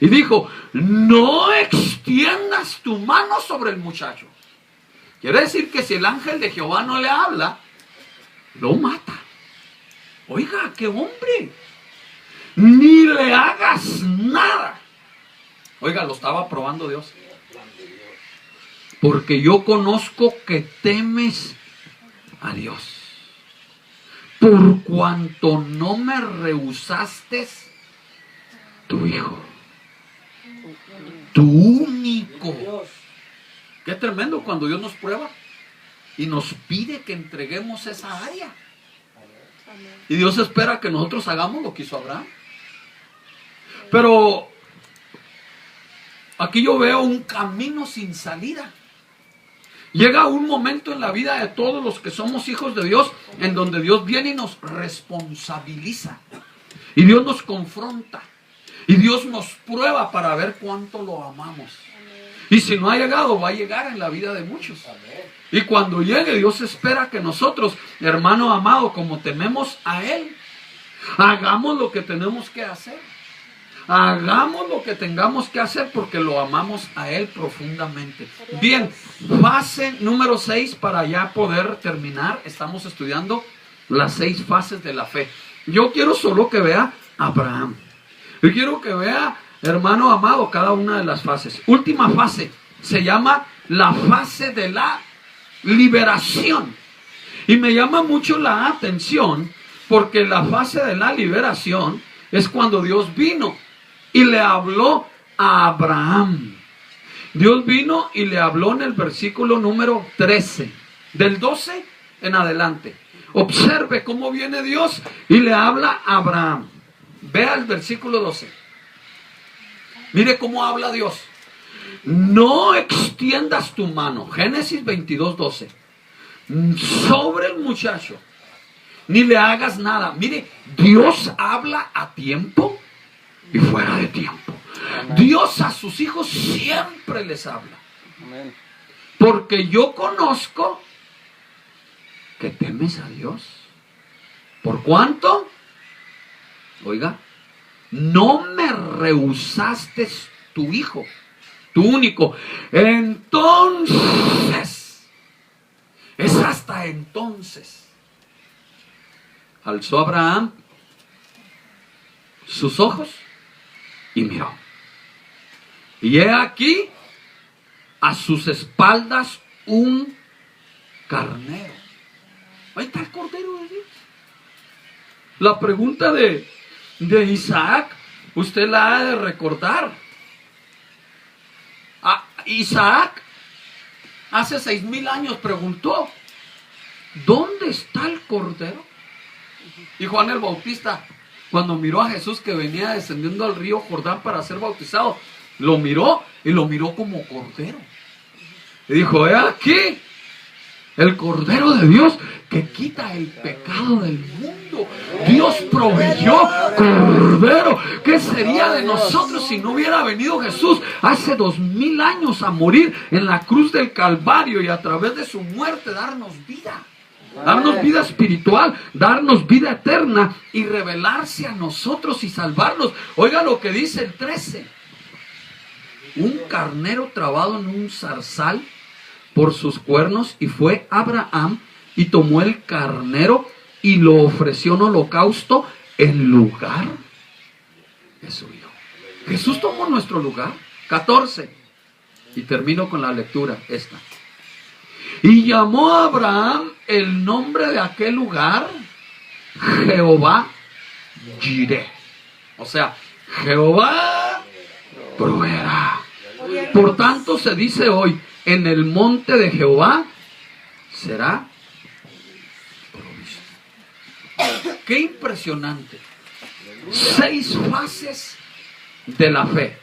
Y dijo: no extiendas tu mano sobre el muchacho. Quiere decir que si el ángel de Jehová no le habla, lo mata. Oiga, qué hombre. Ni le hagas nada. Oiga, lo estaba probando Dios. Porque yo conozco que temes a Dios, por cuanto no me rehusaste tu hijo, tu único. Qué tremendo cuando Dios nos prueba y nos pide que entreguemos esa área. Y Dios espera que nosotros hagamos lo que hizo Abraham. Pero aquí yo veo un camino sin salida. Llega un momento en la vida de todos los que somos hijos de Dios en donde Dios viene y nos responsabiliza. Y Dios nos confronta. Y Dios nos prueba para ver cuánto lo amamos. Y si no ha llegado, va a llegar en la vida de muchos. Y cuando llegue, Dios espera que nosotros, hermano amado, como tememos a Él, hagamos lo que tenemos que hacer. Hagamos lo que tengamos que hacer porque lo amamos a Él profundamente. Bien, fase número 6 para ya poder terminar. Estamos estudiando las 6 fases de la fe. Yo quiero solo que vea a Abraham. Yo quiero que vea, hermano amado, cada una de las fases. Última fase se llama la fase de la liberación. Y me llama mucho la atención porque la fase de la liberación es cuando Dios vino y le habló a Abraham. Dios vino y le habló en el versículo número 13, del 12 en adelante. Observe cómo viene Dios y le habla a Abraham. Vea el versículo 12. Mire cómo habla Dios. No extiendas tu mano, Génesis 22, 12, sobre el muchacho, ni le hagas nada. Mire, Dios habla a tiempo y fuera de tiempo. Amén. Dios a sus hijos siempre les habla. Amén. Porque yo conozco que temes a Dios. ¿Por cuánto? Oiga, no me rehusaste tu hijo, tu único. Entonces, es hasta entonces, alzó Abraham sus ojos y miró. Y he aquí a sus espaldas un carnero. Ahí está el Cordero de Dios. La pregunta de Isaac, usted la ha de recordar. Isaac hace 6,000 años preguntó, ¿dónde está el Cordero? Y Juan el Bautista, cuando miró a Jesús que venía descendiendo al río Jordán para ser bautizado, lo miró y lo miró como Cordero. Y dijo, he aquí el Cordero de Dios que quita el pecado del mundo. Dios proveyó Cordero. ¿Qué sería de nosotros si no hubiera venido Jesús hace 2000 años a morir en la cruz del Calvario y a través de su muerte darnos vida? Darnos vida espiritual, darnos vida eterna y revelarse a nosotros y salvarnos. Oiga lo que dice el 13. Un carnero trabado en un zarzal por sus cuernos, y fue Abraham y tomó el carnero y lo ofreció en holocausto en lugar de su hijo. Jesús tomó nuestro lugar. 14. Y termino con la lectura esta. Y llamó a Abraham el nombre de aquel lugar Jehová Jireh. O sea, Jehová proveerá. Por tanto se dice hoy, en el monte de Jehová será provisto. Qué impresionante. 6 fases de la fe.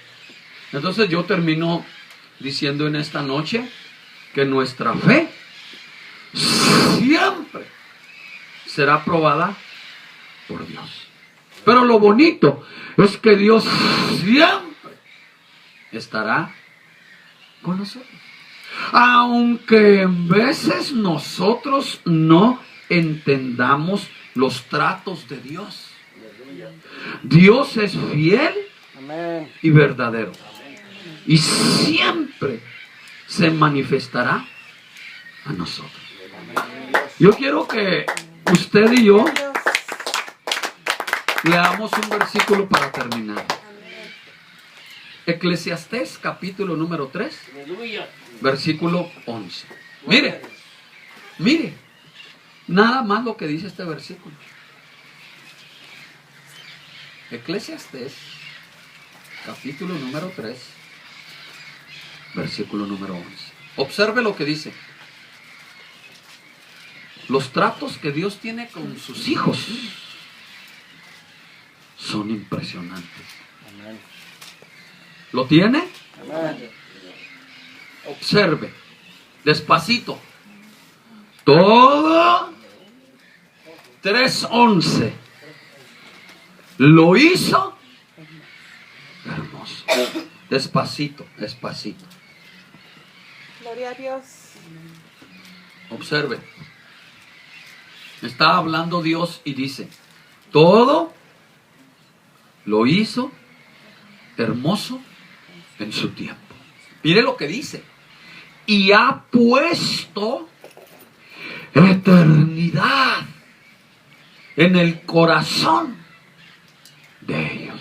Entonces yo termino diciendo en esta noche que nuestra fe siempre será probada por Dios. Pero lo bonito es que Dios siempre estará con nosotros. Aunque en veces nosotros no entendamos los tratos de Dios. Dios es fiel y verdadero. Y siempre se manifestará a nosotros. Yo quiero que usted y yo leamos un versículo para terminar. Eclesiastés capítulo número 3, versículo 11. Mire, nada más lo que dice este versículo. Eclesiastés capítulo número 3, versículo número 11. Observe lo que dice. Los tratos que Dios tiene con sus hijos son impresionantes. Amén. ¿Lo tiene? Amén. Observe, despacito. Todo 3:11 lo hizo hermoso. Despacito, despacito. Gloria a Dios. Observe. Está hablando Dios y dice, todo lo hizo hermoso en su tiempo. Mire lo que dice. Y ha puesto eternidad en el corazón de ellos.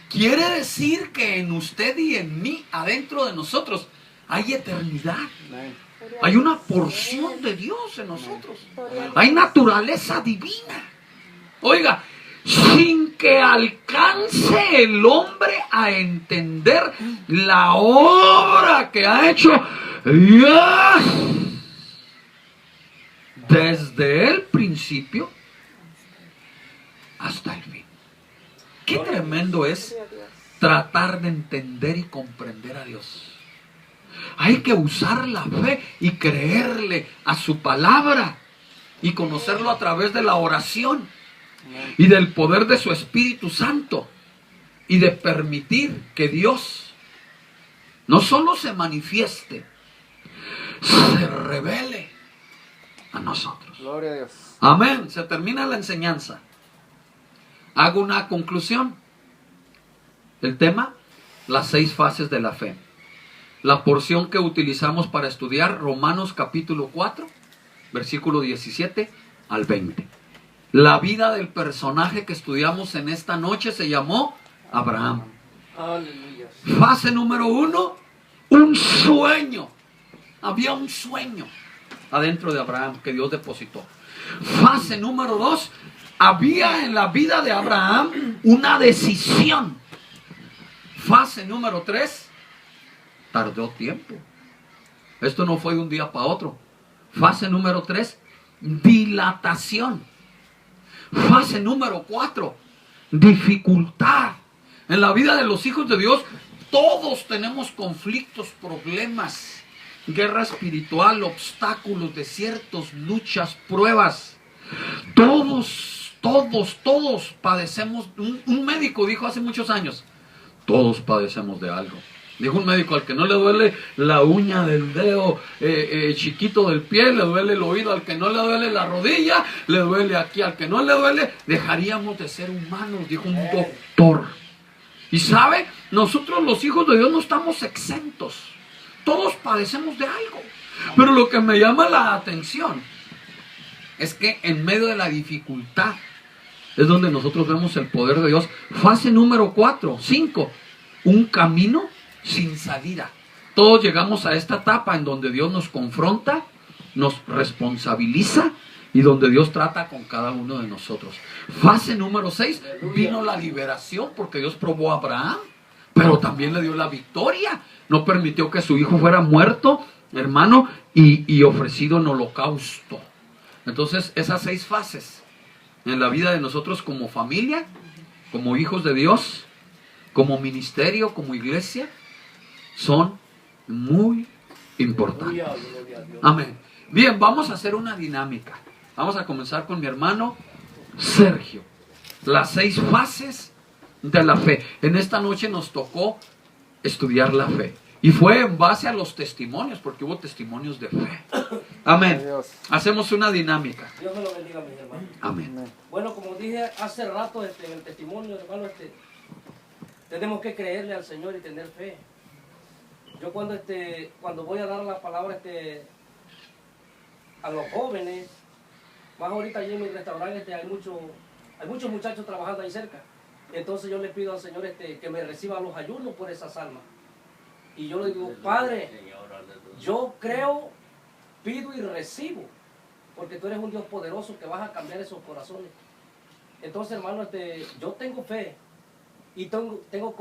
Quiere decir que en usted y en mí, adentro de nosotros, hay eternidad. Hay una porción de Dios en nosotros. Hay naturaleza divina. Oiga, sin que alcance el hombre a entender la obra que ha hecho Dios desde el principio hasta el fin. Qué tremendo es tratar de entender y comprender a Dios. Hay que usar la fe y creerle a su palabra y conocerlo a través de la oración y del poder de su Espíritu Santo y de permitir que Dios no solo se manifieste, se revele a nosotros. Gloria a Dios. Amén. Se termina la enseñanza. Hago una conclusión. El tema, las 6 fases de la fe. La porción que utilizamos para estudiar, Romanos capítulo 4, versículo 17 al 20. La vida del personaje que estudiamos en esta noche se llamó Abraham. Aleluya. Fase número 1, un sueño. Había un sueño adentro de Abraham que Dios depositó. Fase número 2, había en la vida de Abraham una decisión. Fase número 3, tardó tiempo. Esto no fue de un día para otro. Fase número 3, dilatación. Fase número 4, dificultad. En la vida de los hijos de Dios, todos tenemos conflictos, problemas, guerra espiritual, obstáculos, desiertos, luchas, pruebas. Todos padecemos. Un médico dijo hace muchos años, todos padecemos de algo. Dijo un médico, al que no le duele la uña del dedo chiquito del pie, le duele el oído. Al que no le duele la rodilla, le duele aquí. Al que no le duele, dejaríamos de ser humanos, dijo un doctor. Y sabe, nosotros los hijos de Dios no estamos exentos. Todos padecemos de algo. Pero lo que me llama la atención es que en medio de la dificultad es donde nosotros vemos el poder de Dios. Fase número 5, un camino sin salida. Todos llegamos a esta etapa en donde Dios nos confronta, nos responsabiliza y donde Dios trata con cada uno de nosotros. Fase número 6, vino la liberación, porque Dios probó a Abraham, pero también le dio la victoria. No permitió que su hijo fuera muerto, hermano, y ofrecido en holocausto. Entonces, esas 6 fases en la vida de nosotros como familia, como hijos de Dios, como ministerio, como iglesia, son muy importantes. Amén. Bien, vamos a hacer una dinámica. Vamos a comenzar con mi hermano Sergio. Las 6 fases de la fe. En esta noche nos tocó estudiar la fe. Y fue en base a los testimonios, porque hubo testimonios de fe. Amén. Hacemos una dinámica. Dios me lo bendiga, mis hermanos. Amén. Bueno, como dije hace rato en el testimonio, hermano, tenemos que creerle al Señor y tener fe. Yo cuando voy a dar la palabra a los jóvenes, más ahorita allí en mi restaurante hay muchos muchachos trabajando ahí cerca. Entonces yo le pido al Señor que me reciba los ayunos por esas almas. Y yo le digo, Padre, yo creo, pido y recibo, porque tú eres un Dios poderoso que vas a cambiar esos corazones. Entonces, hermano, yo tengo fe y tengo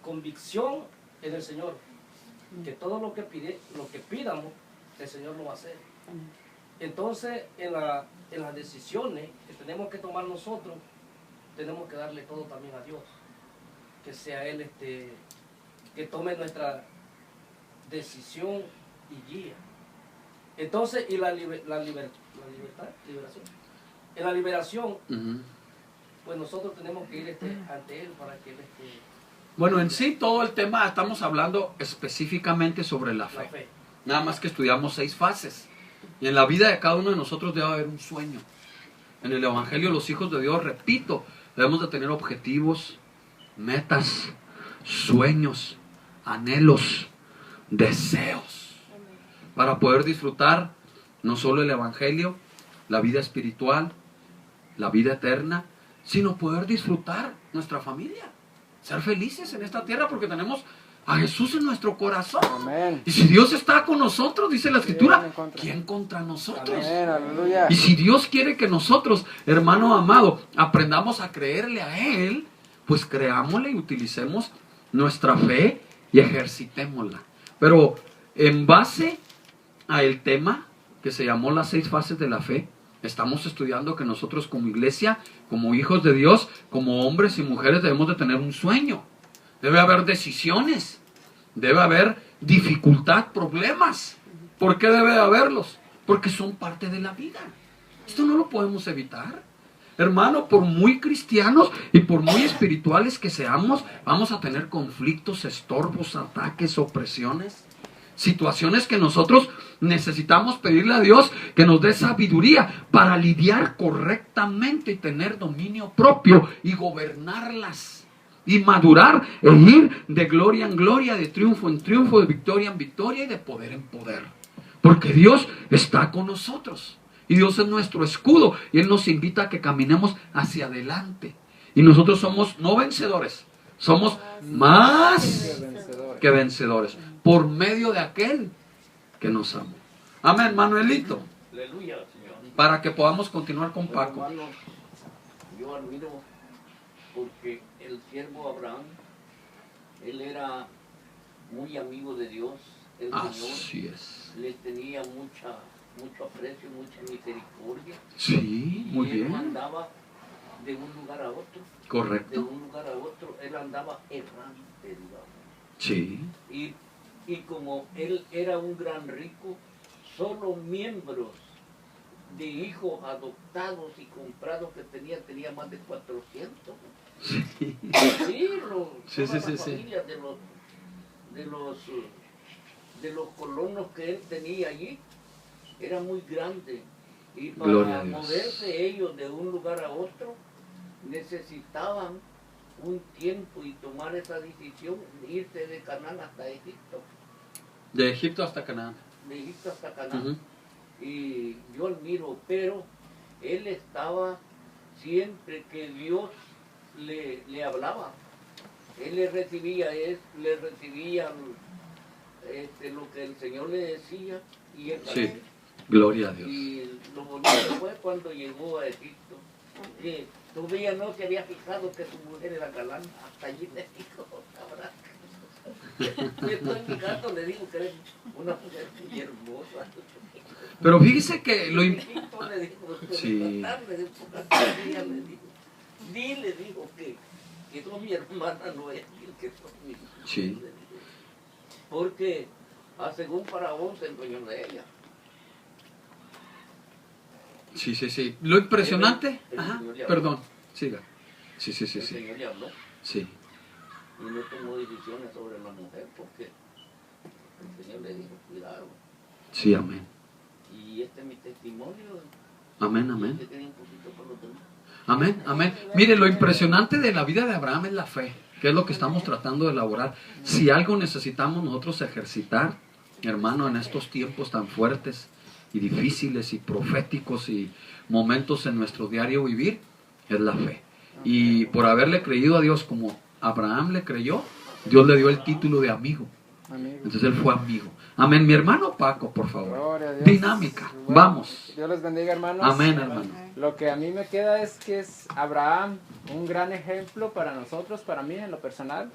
convicción en el Señor, que todo lo que pidamos, el Señor lo va a hacer. Entonces, en las decisiones que tenemos que tomar nosotros, tenemos que darle todo también a Dios. Que sea Él que tome nuestra decisión y guía. Entonces, y la liberación. En la liberación, pues nosotros tenemos que ir ante Él para que Él Bueno, en sí todo el tema estamos hablando específicamente sobre la fe. Nada más que estudiamos 6 fases. Y en la vida de cada uno de nosotros debe haber un sueño. En el Evangelio los hijos de Dios, repito, debemos de tener objetivos, metas, sueños, anhelos, deseos, para poder disfrutar no solo el Evangelio, la vida espiritual, la vida eterna, sino poder disfrutar nuestra familia, ser felices en esta tierra, porque tenemos a Jesús en nuestro corazón. Amén. Y si Dios está con nosotros, dice la Escritura, ¿quién contra nosotros? Amén, aleluya. Y si Dios quiere que nosotros, hermano amado, aprendamos a creerle a Él, pues creámosle y utilicemos nuestra fe y ejercitémosla. Pero en base a el tema que se llamó las 6 fases de la fe, estamos estudiando que nosotros como iglesia, como hijos de Dios, como hombres y mujeres debemos de tener un sueño. Debe haber decisiones, debe haber dificultad, problemas. ¿Por qué debe de haberlos? Porque son parte de la vida. Esto no lo podemos evitar. Hermano, por muy cristianos y por muy espirituales que seamos, vamos a tener conflictos, estorbos, ataques, opresiones, situaciones que nosotros necesitamos pedirle a Dios que nos dé sabiduría para lidiar correctamente y tener dominio propio y gobernarlas. Y madurar e ir de gloria en gloria, de triunfo en triunfo, de victoria en victoria y de poder en poder. Porque Dios está con nosotros. Y Dios es nuestro escudo. Y Él nos invita a que caminemos hacia adelante. Y nosotros somos no vencedores, Somos más vencedores. que vencedores por medio de aquel que nos amó. Amén, Manuelito. Aleluya, Señor. Para que podamos continuar con Bueno, Paco. hermano, yo admiro porque el siervo Abraham, él era muy amigo de Dios, el Señor Así es. le tenía mucho aprecio, mucha misericordia. Sí, muy Y él no bien. andaba de un lugar a otro, de Correcto. un lugar a otro, él andaba errante, digamos. Sí. Y como él era un gran rico, solo miembros de hijos adoptados y comprados que tenía más de 400. Sí. Sí, Sí, toda sí, la sí, sí. familia de los colonos que él tenía allí era muy grande. Y Gloria a para Dios. moverse ellos de un lugar a otro, necesitaban un tiempo y tomar esa decisión de irse de Canaán hasta Egipto. De Egipto hasta Canaán. De Egipto hasta Canaán. Ujú. Y yo admiro, pero él estaba siempre que Dios le hablaba. Él le recibía lo que el Señor le decía y él Sí. Gloria a Dios. Y lo bonito fue cuando llegó a Egipto, que todavía no se había fijado que su mujer era galán, hasta allí le dijo, cabrón. Me estoy fijando, le digo que eres una mujer muy hermosa. Pero fíjese que lo... Egipto le dijo, Sí. le dijo, dile, dijo que tú mi hermana no es, que tú mi hija. Sí. Porque según Faraón se endueñó de ella. Sí, sí, sí. Lo impresionante... El Ajá, Señor le habló. perdón. Siga. Sí, sí, sí, El sí. Señor le habló Sí. y no tomó decisiones sobre la mujer porque el Señor le dijo, cuidado. Sí, amén. Y este es mi testimonio. Amén, amén. Yo tenía un poquito por los demás. Amén, amén. Mire, lo impresionante de la vida de Abraham es la fe, que es lo que estamos tratando de elaborar. Si algo necesitamos nosotros ejercitar, hermano, en estos tiempos tan fuertes y difíciles y proféticos y momentos en nuestro diario vivir, es la fe. Y por haberle creído a Dios como Abraham le creyó, Dios le dio el título de amigo. Amigo. Entonces él fue amigo. Amén. Mi hermano Paco, por favor. Gloria a Dios. Dinámica. Bueno, Vamos. Dios les bendiga, hermanos. Amén, hermano. Lo que a mí me queda es que es Abraham un gran ejemplo para nosotros, para mí en lo personal.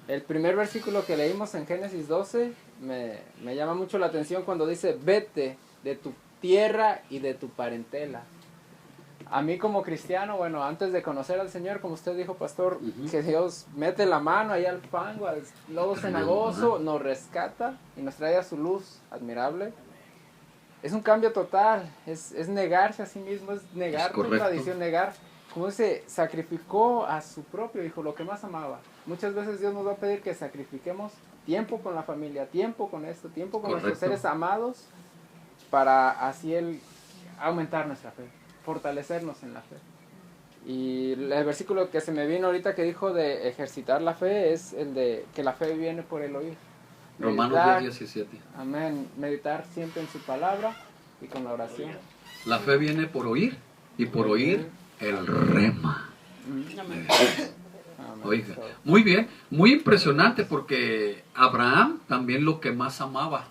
El primer versículo que leímos en Génesis 12 me llama mucho la atención cuando dice, vete de tu tierra y de tu parentela. A mí como cristiano, bueno, antes de conocer al Señor, como usted dijo, pastor, que Dios mete la mano ahí al fango, al lodo cenagoso, nos rescata y nos trae a su luz admirable. Es un cambio total, es negarse a sí mismo, es negar tu correcto. tradición, negar, como dice, sacrificó a su propio hijo, lo que más amaba. Muchas veces Dios nos va a pedir que sacrifiquemos tiempo con la familia, tiempo con esto, tiempo con nuestros Correcto. seres amados, para así Él aumentar nuestra fe, fortalecernos en la fe. Y el versículo que se me vino ahorita que dijo de ejercitar la fe es el de que la fe viene por el oír. Romanos Meditar, 10:17. amén, meditar siempre en su palabra y con la oración. La fe viene por oír y por oír el rema. Amén. Oiga, muy bien, muy impresionante porque Abraham también lo que más amaba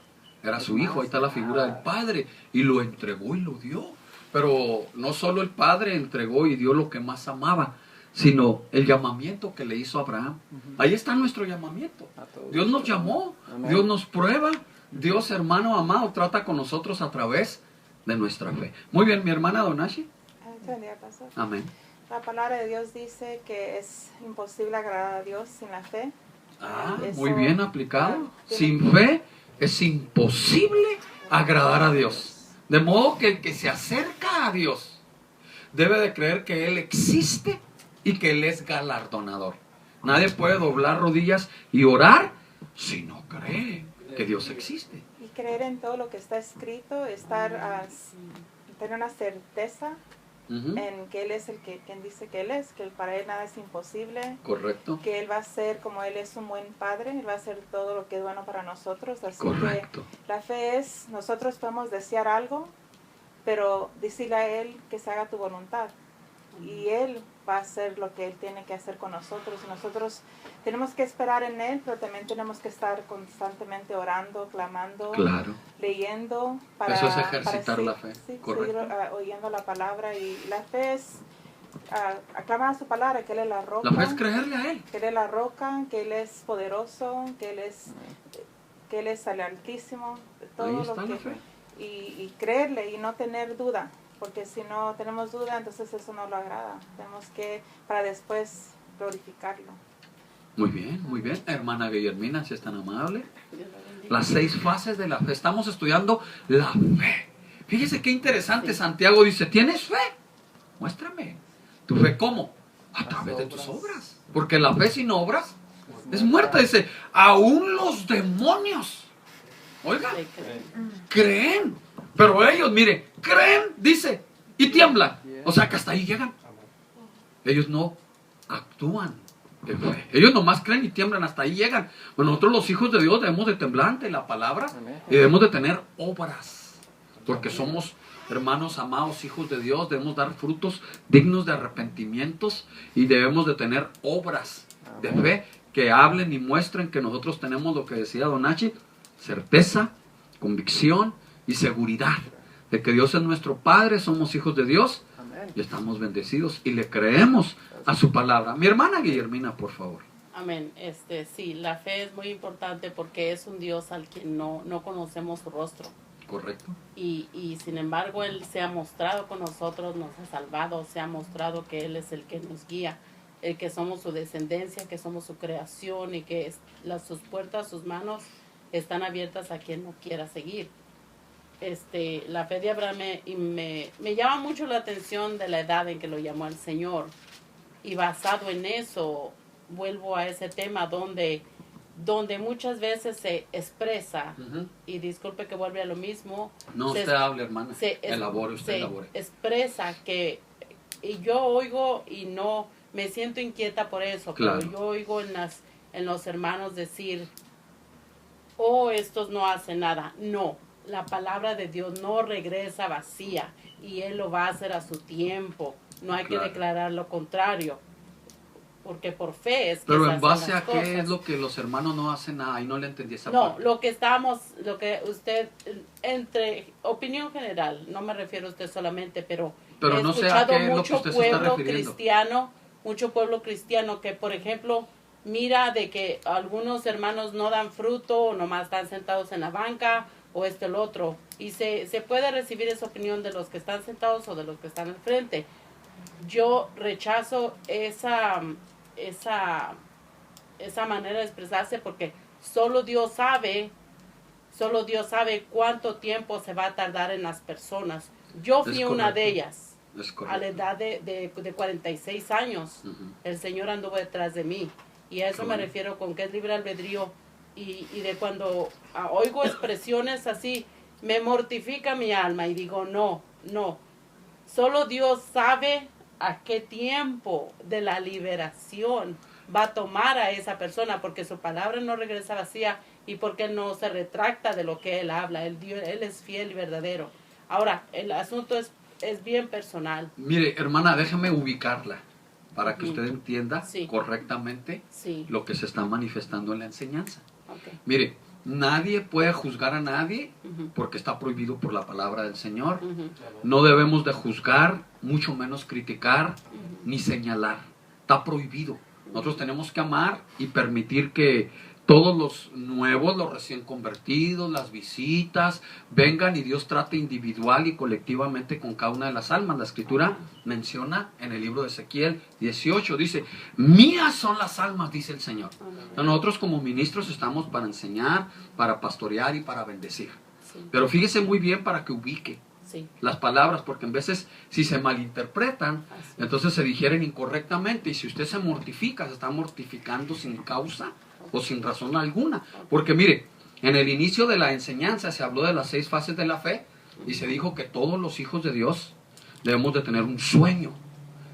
era su hijo. Ahí está la figura del padre y lo entregó y lo dio. Pero no solo el padre entregó y dio lo que más amaba, sino el llamamiento que le hizo a Abraham. Ahí está nuestro llamamiento. A todos. Dios nos llamó, Amén. Dios nos prueba, Dios, hermano amado, trata con nosotros a través de nuestra fe. Muy bien, mi hermana Donashi. Entendía, pastor. Amén. La palabra de Dios dice que es imposible agradar a Dios sin la fe. Ah, Eso, muy bien aplicado. tiene- Sin fe es imposible agradar a Dios. De modo que el que se acerca a Dios debe de creer que Él existe y que Él es galardonador. Nadie puede doblar rodillas y orar si no cree que Dios existe. Y creer en todo lo que está escrito, tener una certeza Ujú. en que Él es quien dice que Él es, que para Él nada es imposible, Correcto. que Él va a ser, como Él es un buen Padre, Él va a hacer todo lo que es bueno para nosotros. Así Correcto. que la fe es, nosotros podemos desear algo, pero decirle a Él que se haga tu voluntad. Y Él va a hacer lo que Él tiene que hacer con nosotros. Y nosotros tenemos que esperar en Él, pero también tenemos que estar constantemente orando, clamando, Claro. leyendo. Para, Eso es ejercitar para la fe. sí, Correcto. seguir oyendo la palabra. Y la fe es aclamar su palabra, que Él es la roca. La fe es creerle a Él. Que Él es la roca, que Él es poderoso, que Él es el Altísimo. Todo Ahí lo está que, la fe. y creerle y no tener duda, porque si no tenemos duda, entonces eso no lo agrada. Tenemos que, para después, glorificarlo. Muy bien, muy bien. Hermana Guillermina, si es tan amable. Dios la bendiga. Las 6 fases de la fe. Estamos estudiando la fe. Fíjese qué interesante. Santiago dice, ¿tienes fe? Muéstrame. ¿Tu fe cómo? A través de tus obras. Porque la fe sin obras es muerta. Dice, aún los demonios, oiga, Sí, creen. creen. Pero ellos, mire, creen, dice, y tiemblan. O sea que hasta ahí llegan. Ellos no actúan en fe. Ellos nomás creen y tiemblan, hasta ahí llegan. Bueno, nosotros los hijos de Dios debemos de temblar ante la palabra y debemos de tener obras. Porque somos hermanos amados, hijos de Dios, debemos dar frutos dignos de arrepentimientos y debemos de tener obras de fe que hablen y muestren que nosotros tenemos lo que decía Don Nachi, certeza, convicción y seguridad de que Dios es nuestro Padre, somos hijos de Dios y estamos bendecidos y le creemos a su palabra. Mi hermana Guillermina, por favor. Amén. Sí, la fe es muy importante porque es un Dios al quien no conocemos su rostro. Correcto. Y sin embargo, Él se ha mostrado con nosotros, nos ha salvado, se ha mostrado que Él es el que nos guía, el que somos su descendencia, que somos su creación y que sus puertas, sus manos están abiertas a quien no quiera seguir. La fe de Abraham me llama mucho la atención de la edad en que lo llamó el Señor. Y basado en eso, vuelvo a ese tema donde muchas veces se expresa, y disculpe que vuelve a lo mismo. No, usted hable, hermana. Elabore, usted se elabore. expresa que, y yo oigo y no me siento inquieta por eso, Claro. pero yo oigo en los hermanos decir, oh, estos no hacen nada. No, la palabra de Dios no regresa vacía y Él lo va a hacer a su tiempo. No hay Claro. que declarar lo contrario, porque por fe es que Pero se en hacen base las a qué cosas. es lo que los hermanos no hacen nada y no le entendí esa No, parte. lo que usted, entre opinión general, no me refiero a usted solamente, pero Pero he no sé a escuchado qué es lo que mucho usted se está refiriendo. mucho pueblo cristiano que, por ejemplo, mira de que algunos hermanos no dan fruto o nomás están sentados en la banca o el otro. Y se puede recibir esa opinión de los que están sentados o de los que están al frente. Yo rechazo esa manera de expresarse porque solo Dios sabe cuánto tiempo se va a tardar en las personas. Yo fui Es una de correcto. ellas. Es A la correcto. edad de 46 años, Ujú. el Señor anduvo detrás de mí. Y a eso Qué me bueno. refiero con que es libre albedrío. Y de cuando oigo expresiones así, me mortifica mi alma y digo, no. Solo Dios sabe a qué tiempo de la liberación va a tomar a esa persona, porque su palabra no regresa vacía y porque Él no se retracta de lo que Él habla. Él es fiel y verdadero. Ahora, el asunto es bien personal. Mire, hermana, déjame ubicarla para que Ujú. usted entienda Sí. correctamente Sí, lo que se está manifestando en la enseñanza. ok. Mire, nadie puede juzgar a nadie Ujú, porque está prohibido por la palabra del Señor. ujú, No debemos de juzgar, mucho menos criticar ujú. ni señalar. Está prohibido. Nosotros tenemos que amar y permitir que todos los nuevos, los recién convertidos, las visitas, vengan y Dios trate individual y colectivamente con cada una de las almas. La Escritura menciona en el libro de Ezequiel 18, dice, mías son las almas, dice el Señor. Amén. Nosotros como ministros estamos para enseñar, para pastorear y para bendecir. Sí, Pero fíjese muy bien para que ubique sí, las palabras, porque en veces si se malinterpretan, así. entonces se digieren incorrectamente, y si usted se mortifica, se está mortificando sin causa o sin razón alguna. Porque mire, en el inicio de la enseñanza se habló de las 6 fases de la fe y se dijo que todos los hijos de Dios debemos de tener un sueño.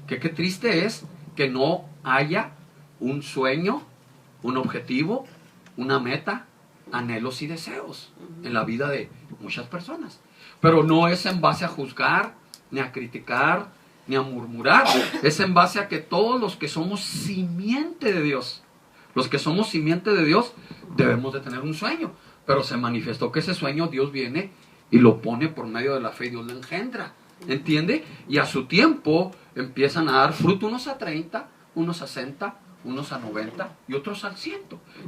Que qué triste es que no haya un sueño, un objetivo, una meta, anhelos y deseos en la vida de muchas personas. Pero no es en base a juzgar, ni a criticar, ni a murmurar. Es en base a que todos los que somos simiente de Dios, los que somos simiente de Dios, debemos de tener un sueño. Pero se manifestó que ese sueño Dios viene y lo pone por medio de la fe y Dios lo engendra. ¿Entiende? Y a su tiempo empiezan a dar fruto, unos a 30, unos a 60, unos a 90 y otros al 100.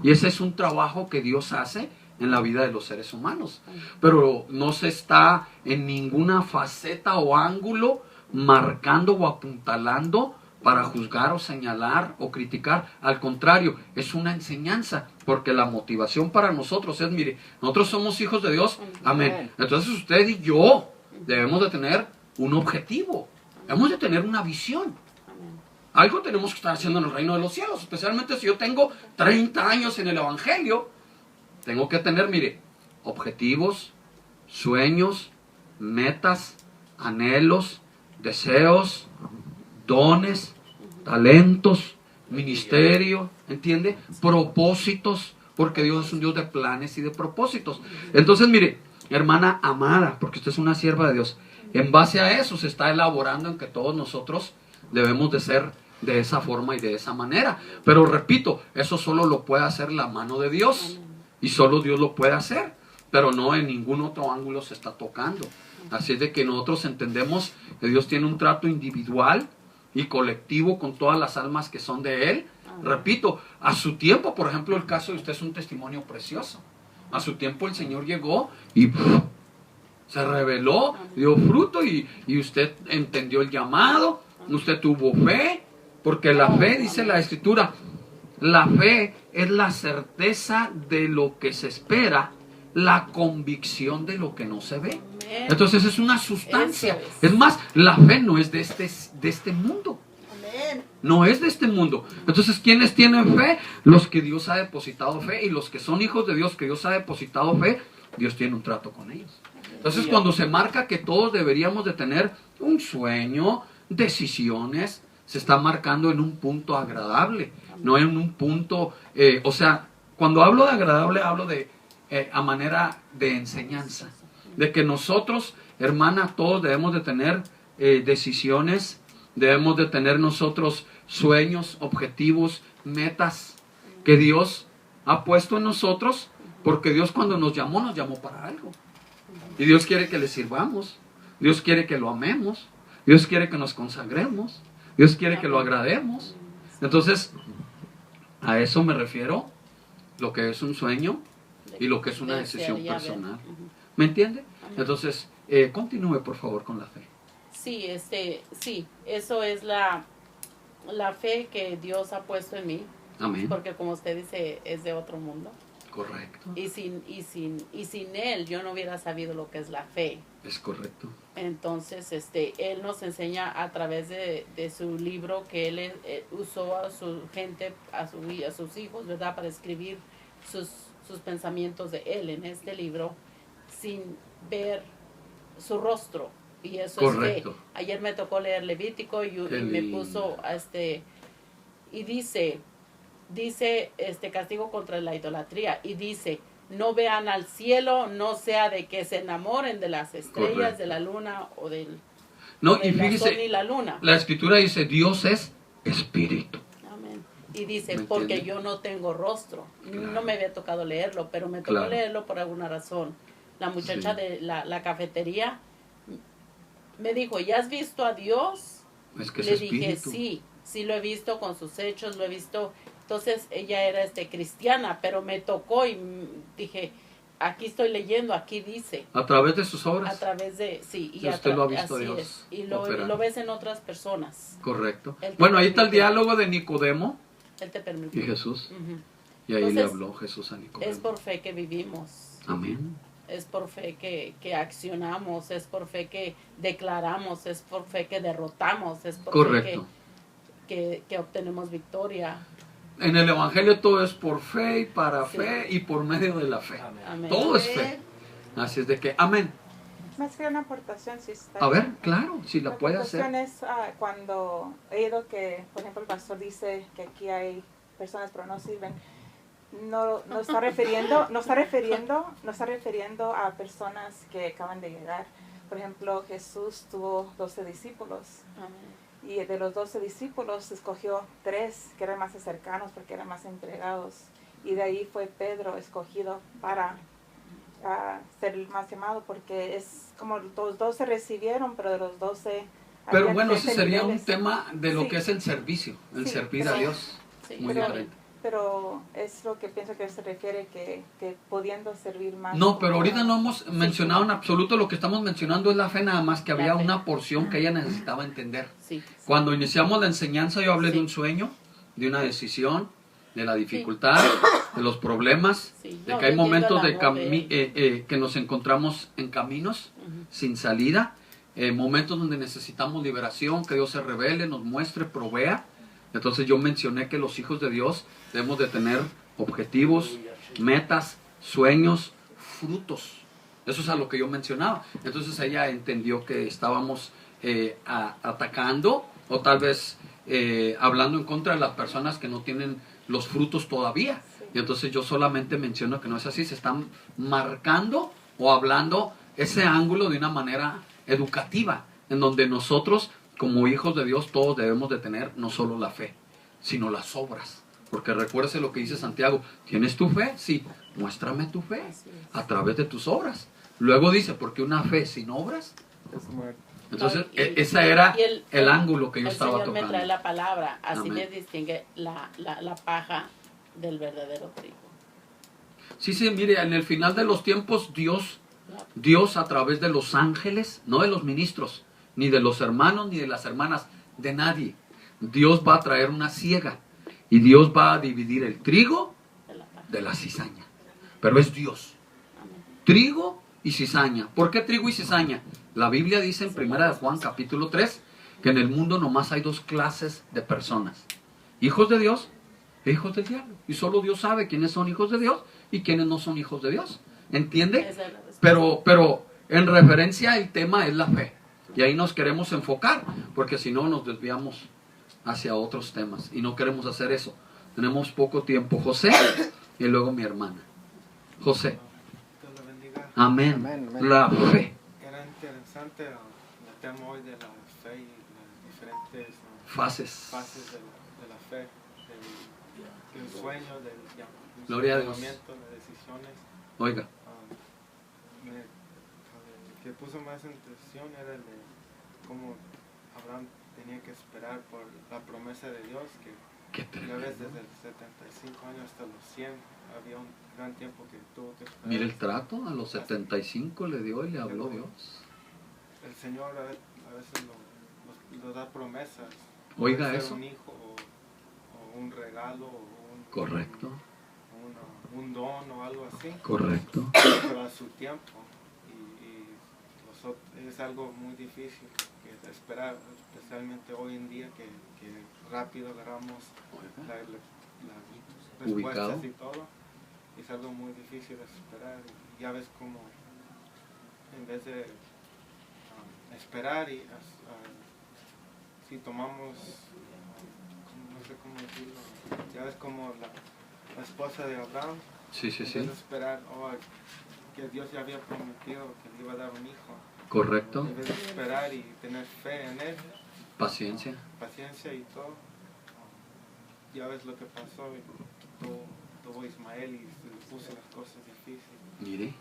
Y ese es un trabajo que Dios hace en la vida de los seres humanos. Pero no se está en ninguna faceta o ángulo marcando o apuntalando para juzgar o señalar o criticar. Al contrario, es una enseñanza, porque la motivación para nosotros es, mire, nosotros somos hijos de Dios, amén. Entonces usted y yo debemos de tener un objetivo, debemos de tener una visión. Algo tenemos que estar haciendo en el reino de los cielos, especialmente si yo tengo 30 años en el Evangelio. Tengo que tener, mire, objetivos, sueños, metas, anhelos, deseos, dones, talentos, ministerio, ¿entiende? Propósitos, porque Dios es un Dios de planes y de propósitos. Entonces, mire, hermana amada, porque usted es una sierva de Dios, en base a eso se está elaborando en que todos nosotros debemos de ser de esa forma y de esa manera. Pero repito, eso solo lo puede hacer la mano de Dios, y solo Dios lo puede hacer, pero no en ningún otro ángulo se está tocando. Así es de que nosotros entendemos que Dios tiene un trato individual y colectivo con todas las almas que son de Él. Repito, a su tiempo, por ejemplo, el caso de usted es un testimonio precioso. A su tiempo el Señor llegó y se reveló, dio fruto y usted entendió el llamado, usted tuvo fe, porque la fe, dice la Escritura, la fe es la certeza de lo que se espera, la convicción de lo que no se ve. Entonces es una sustancia. Es más, la fe no es de este mundo. No es de este mundo. Entonces, ¿quiénes tienen fe? Los que Dios ha depositado fe, y los que son hijos de Dios, que Dios ha depositado fe, Dios tiene un trato con ellos. Entonces, cuando se marca que todos deberíamos de tener un sueño, decisiones, se está marcando en un punto agradable, no en un punto, o sea, cuando hablo de agradable, hablo de a manera de enseñanza, de que nosotros, hermana, todos debemos de tener decisiones, debemos de tener nosotros sueños, objetivos, metas que Dios ha puesto en nosotros, porque Dios cuando nos llamó para algo. Y Dios quiere que le sirvamos, Dios quiere que lo amemos, Dios quiere que nos consagremos, Dios quiere que lo agrademos. Entonces, a eso me refiero, lo que es un sueño y lo que es una decisión personal. ¿Me entiende? Entonces, continúe por favor con la fe. Sí, sí, eso es la fe que Dios ha puesto en mí. Amén. Porque como usted dice, es de otro mundo. Correcto. Y sin Él yo no hubiera sabido lo que es la fe. Es correcto. Entonces, Él nos enseña a través de su libro que Él usó a su gente, a sus hijos, ¿verdad? Para escribir sus pensamientos de Él en este libro sin ver su rostro. Y eso correcto. Es fe. Ayer me tocó leer Levítico y me puso y dice castigo contra la idolatría, y dice: no vean al cielo, no sea de que se enamoren de las estrellas, correcto, de la luna o del no, y fíjese, sol y la luna. La Escritura dice: Dios es espíritu. Amén. Y dice: porque yo no tengo rostro. Claro. No me había tocado leerlo, pero me tocó leerlo por alguna razón. La muchacha de la cafetería me dijo: ¿ya has visto a Dios? Es que le es dije: espíritu. sí lo he visto con sus hechos, lo he visto. Entonces ella era cristiana, pero me tocó y dije: aquí estoy leyendo, aquí dice. A través de sus obras. A través de, sí. Y usted lo ha visto Dios. Es. Y lo ves en otras personas. Correcto. Bueno, ahí está el diálogo de Nicodemo. Él te permitió. Y Jesús. Y ahí entonces, le habló Jesús a Nicodemo. Es por fe que vivimos. Amén. Es por fe que accionamos, es por fe que declaramos, es por fe que derrotamos, es por correcto, fe que obtenemos victoria. En el Evangelio todo es por fe y para fe y por medio de la fe. Amén. Todo es fe. Así es de que, amén. Más que una aportación, si está a ver, claro, si la puede hacer. La aportación es cuando he oído que, por ejemplo, el pastor dice que aquí hay personas pero no sirven. No está refiriendo a personas que acaban de llegar, por ejemplo, Jesús tuvo 12 discípulos. Y de los 12 discípulos escogió 3 que eran más cercanos porque eran más entregados. Y de ahí fue Pedro escogido para ser el más llamado, porque es como los 12 recibieron, pero de los 12... Pero bueno, ese sería niveles. un tema de lo Sí. que es el servicio, el Sí, servir a Dios. Sí, Muy pero- diferente. Pero es lo que pienso que se refiere que pudiendo servir más. No, pero ahorita no hemos mencionado en absoluto, lo que estamos mencionando es la fe, nada más que La había fe. una porción que ella necesitaba entender. Sí. Cuando iniciamos la enseñanza yo hablé de Sí. un sueño, de una decisión, de la dificultad, de los problemas, Sí. de No, que hay yo entiendo momentos el amor de que nos encontramos en caminos Ujú. sin salida, momentos donde necesitamos liberación, que Dios se revele, nos muestre, provea. Entonces yo mencioné que los hijos de Dios debemos de tener objetivos, metas, sueños, frutos. Eso es a lo que yo mencionaba. Entonces ella entendió que estábamos atacando o tal vez hablando en contra de las personas que no tienen los frutos todavía. Sí. Y entonces yo solamente menciono que no es así, se están marcando o hablando ese ángulo de una manera educativa, en donde nosotros como hijos de Dios todos debemos de tener no solo la fe, sino las obras. Porque recuérdese lo que dice Santiago, ¿tienes tu fe? Sí, muéstrame tu fe Así es. a través de tus obras. Luego dice, porque una fe sin obras. Es muerte. Entonces, No, y- ese era y el ángulo que yo el estaba Señor tocando. me trae la palabra, así Amén. me distingue la paja del verdadero trigo. Sí, sí, mire, en el final de los tiempos, Dios a través de los ángeles, no de los ministros, ni de los hermanos, ni de las hermanas, de nadie. Dios va a traer una siega y Dios va a dividir el trigo De la paja. de la cizaña. Pero es Dios. Amén. Trigo y cizaña. ¿Por qué trigo y cizaña? La Biblia dice en 1 Juan capítulo 3 que en el mundo nomás hay 2 clases de personas. Hijos de Dios e hijos del diablo. Y solo Dios sabe quiénes son hijos de Dios y quiénes no son hijos de Dios. ¿Entiende? Esa es la respuesta. Pero en referencia al tema es la fe. Y ahí nos queremos enfocar, porque si no nos desviamos hacia otros temas. Y no queremos hacer eso. Tenemos poco tiempo. José y luego mi hermana. José. Dios lo bendiga. Amén. Amén, amén. La fe. Era interesante el tema hoy de la fe y las diferentes Fases. fases de la fe, del sueño, del Gloria a Dios. llamamiento, de decisiones. Oiga. El que puso más atención era el de cómo Abraham tenía que esperar por la promesa de Dios, que Qué ya ves tremendo. desde los 75 años hasta los 100 había un gran tiempo que tuvo que esperar. Mire el trato. A los 75 le dio y le habló Dios. El Señor a veces nos da promesas. Oiga Puede ser eso. un hijo o un regalo o Correcto. un don o algo así, Correcto. pero a su tiempo. Y es algo muy difícil que esperar, especialmente hoy en día que rápido agarramos las Ubicado. respuestas y todo. Es algo muy difícil de esperar. Y ya ves como en vez de esperar y si tomamos, no sé cómo decirlo, ya ves como la esposa de Abraham, Sí, sí, en sí. vez de esperar que Dios ya había prometido que le iba a dar un hijo, Correcto. en vez de esperar y tener fe en él, Paciencia. paciencia y todo, ya ves lo que pasó, y tuvo Ismael y se le puso las cosas difíciles. Mire.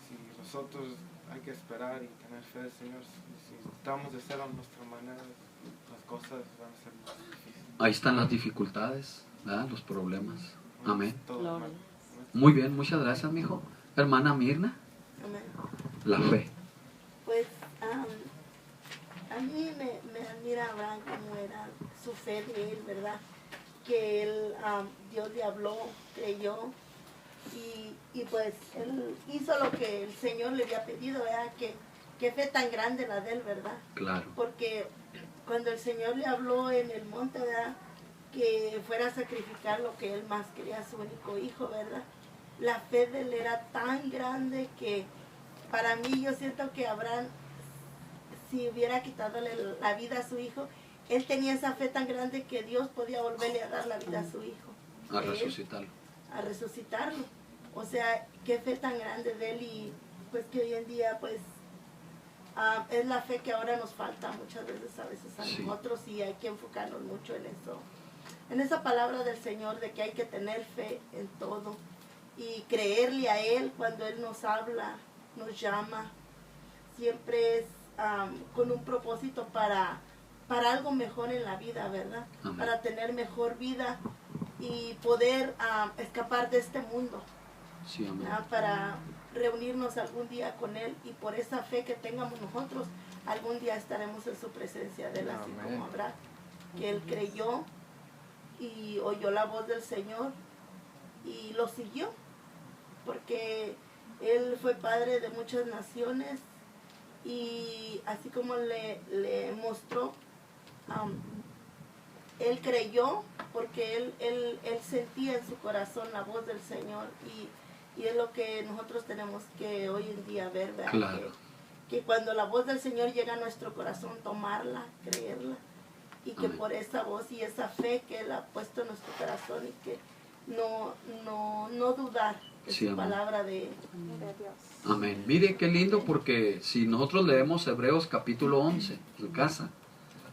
Si nosotros hay que esperar y tener fe al Señor, si tratamos de hacerlo a nuestra manera, las cosas van a ser más difíciles. Ahí están las dificultades, ¿verdad? Los problemas. Amén. Todo Gloria. mal. Muy bien, muchas gracias, mijo. Hermana Mirna, Amén. la fe. Pues a mí me admira Abraham como era su fe de él, ¿verdad? Que él, Dios le habló, creyó y pues él hizo lo que el Señor le había pedido, ¿verdad? Que fe tan grande la de él, ¿verdad? Claro. Porque cuando el Señor le habló en el monte, ¿verdad? Que fuera a sacrificar lo que él más quería, su único hijo, ¿verdad? La fe de él era tan grande que para mí yo siento que Abraham, si hubiera quitándole la vida a su hijo, él tenía esa fe tan grande que Dios podía volverle a dar la vida a su hijo. A De él, resucitarlo. a resucitarlo. O sea, qué fe tan grande de él y pues que hoy en día pues es la fe que ahora nos falta muchas veces a Sí. nosotros, y hay que enfocarnos mucho en eso. En esa palabra del Señor de que hay que tener fe en todo y creerle a Él cuando Él nos habla, nos llama. Siempre es con un propósito para algo mejor en la vida, ¿verdad? Amén. Para tener mejor vida y poder escapar de este mundo. Sí, amén. Para reunirnos algún día con Él, y por esa fe que tengamos nosotros, algún día estaremos en su presencia de Él, así Amén. como Abraham, que Él creyó y oyó la voz del Señor y lo siguió, porque Él fue padre de muchas naciones, y así como le mostró, Él creyó porque él sentía en su corazón la voz del Señor, y es lo que nosotros tenemos que hoy en día ver, ¿verdad? Claro. Que cuando la voz del Señor llega a nuestro corazón, tomarla, creerla, y que Amén. por esa voz y esa fe que Él ha puesto en nuestro corazón, y que no dudar de Sí, su amén. palabra de Dios. Amén. Mire qué lindo, porque si nosotros leemos Hebreos capítulo 11 en casa,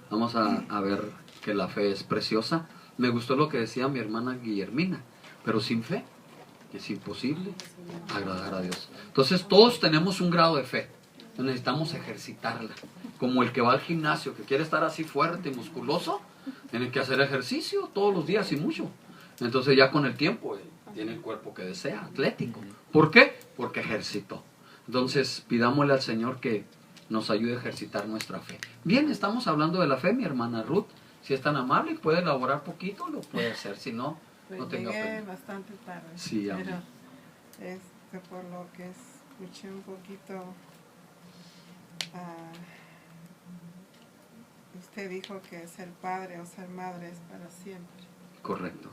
vamos a ver que la fe es preciosa. Me gustó lo que decía mi hermana Guillermina, pero sin fe es imposible agradar a Dios. Entonces todos tenemos un grado de fe, necesitamos ejercitarla. Como el que va al gimnasio, que quiere estar así fuerte y musculoso, tiene que hacer ejercicio todos los días y mucho. Entonces ya con el tiempo tiene el cuerpo que desea, atlético. ¿Por qué? Porque ejercitó. Entonces pidámosle al Señor que nos ayude a ejercitar nuestra fe. Bien, estamos hablando de la fe, mi hermana Ruth. Si es tan amable y puede elaborar poquito, lo puede hacer. Si no, no tenga Llegué pena. bastante tarde, Sí, amén. pero por lo que escuché un poquito, usted dijo que ser padre o ser madre es para siempre, Correcto.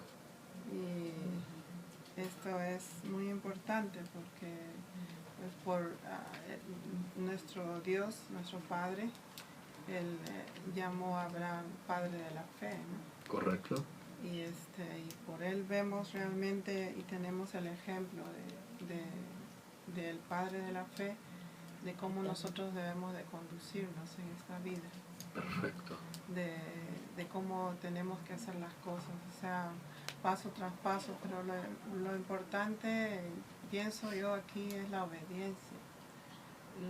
y esto es muy importante porque pues, por nuestro Dios, nuestro Padre, Él llamó a Abraham padre de la fe, ¿no? Correcto. Y por él vemos realmente y tenemos el ejemplo del padre de la fe, de cómo nosotros debemos de conducirnos en esta vida, Perfecto. de cómo tenemos que hacer las cosas, o sea, paso tras paso, pero lo importante, pienso yo aquí, es la obediencia.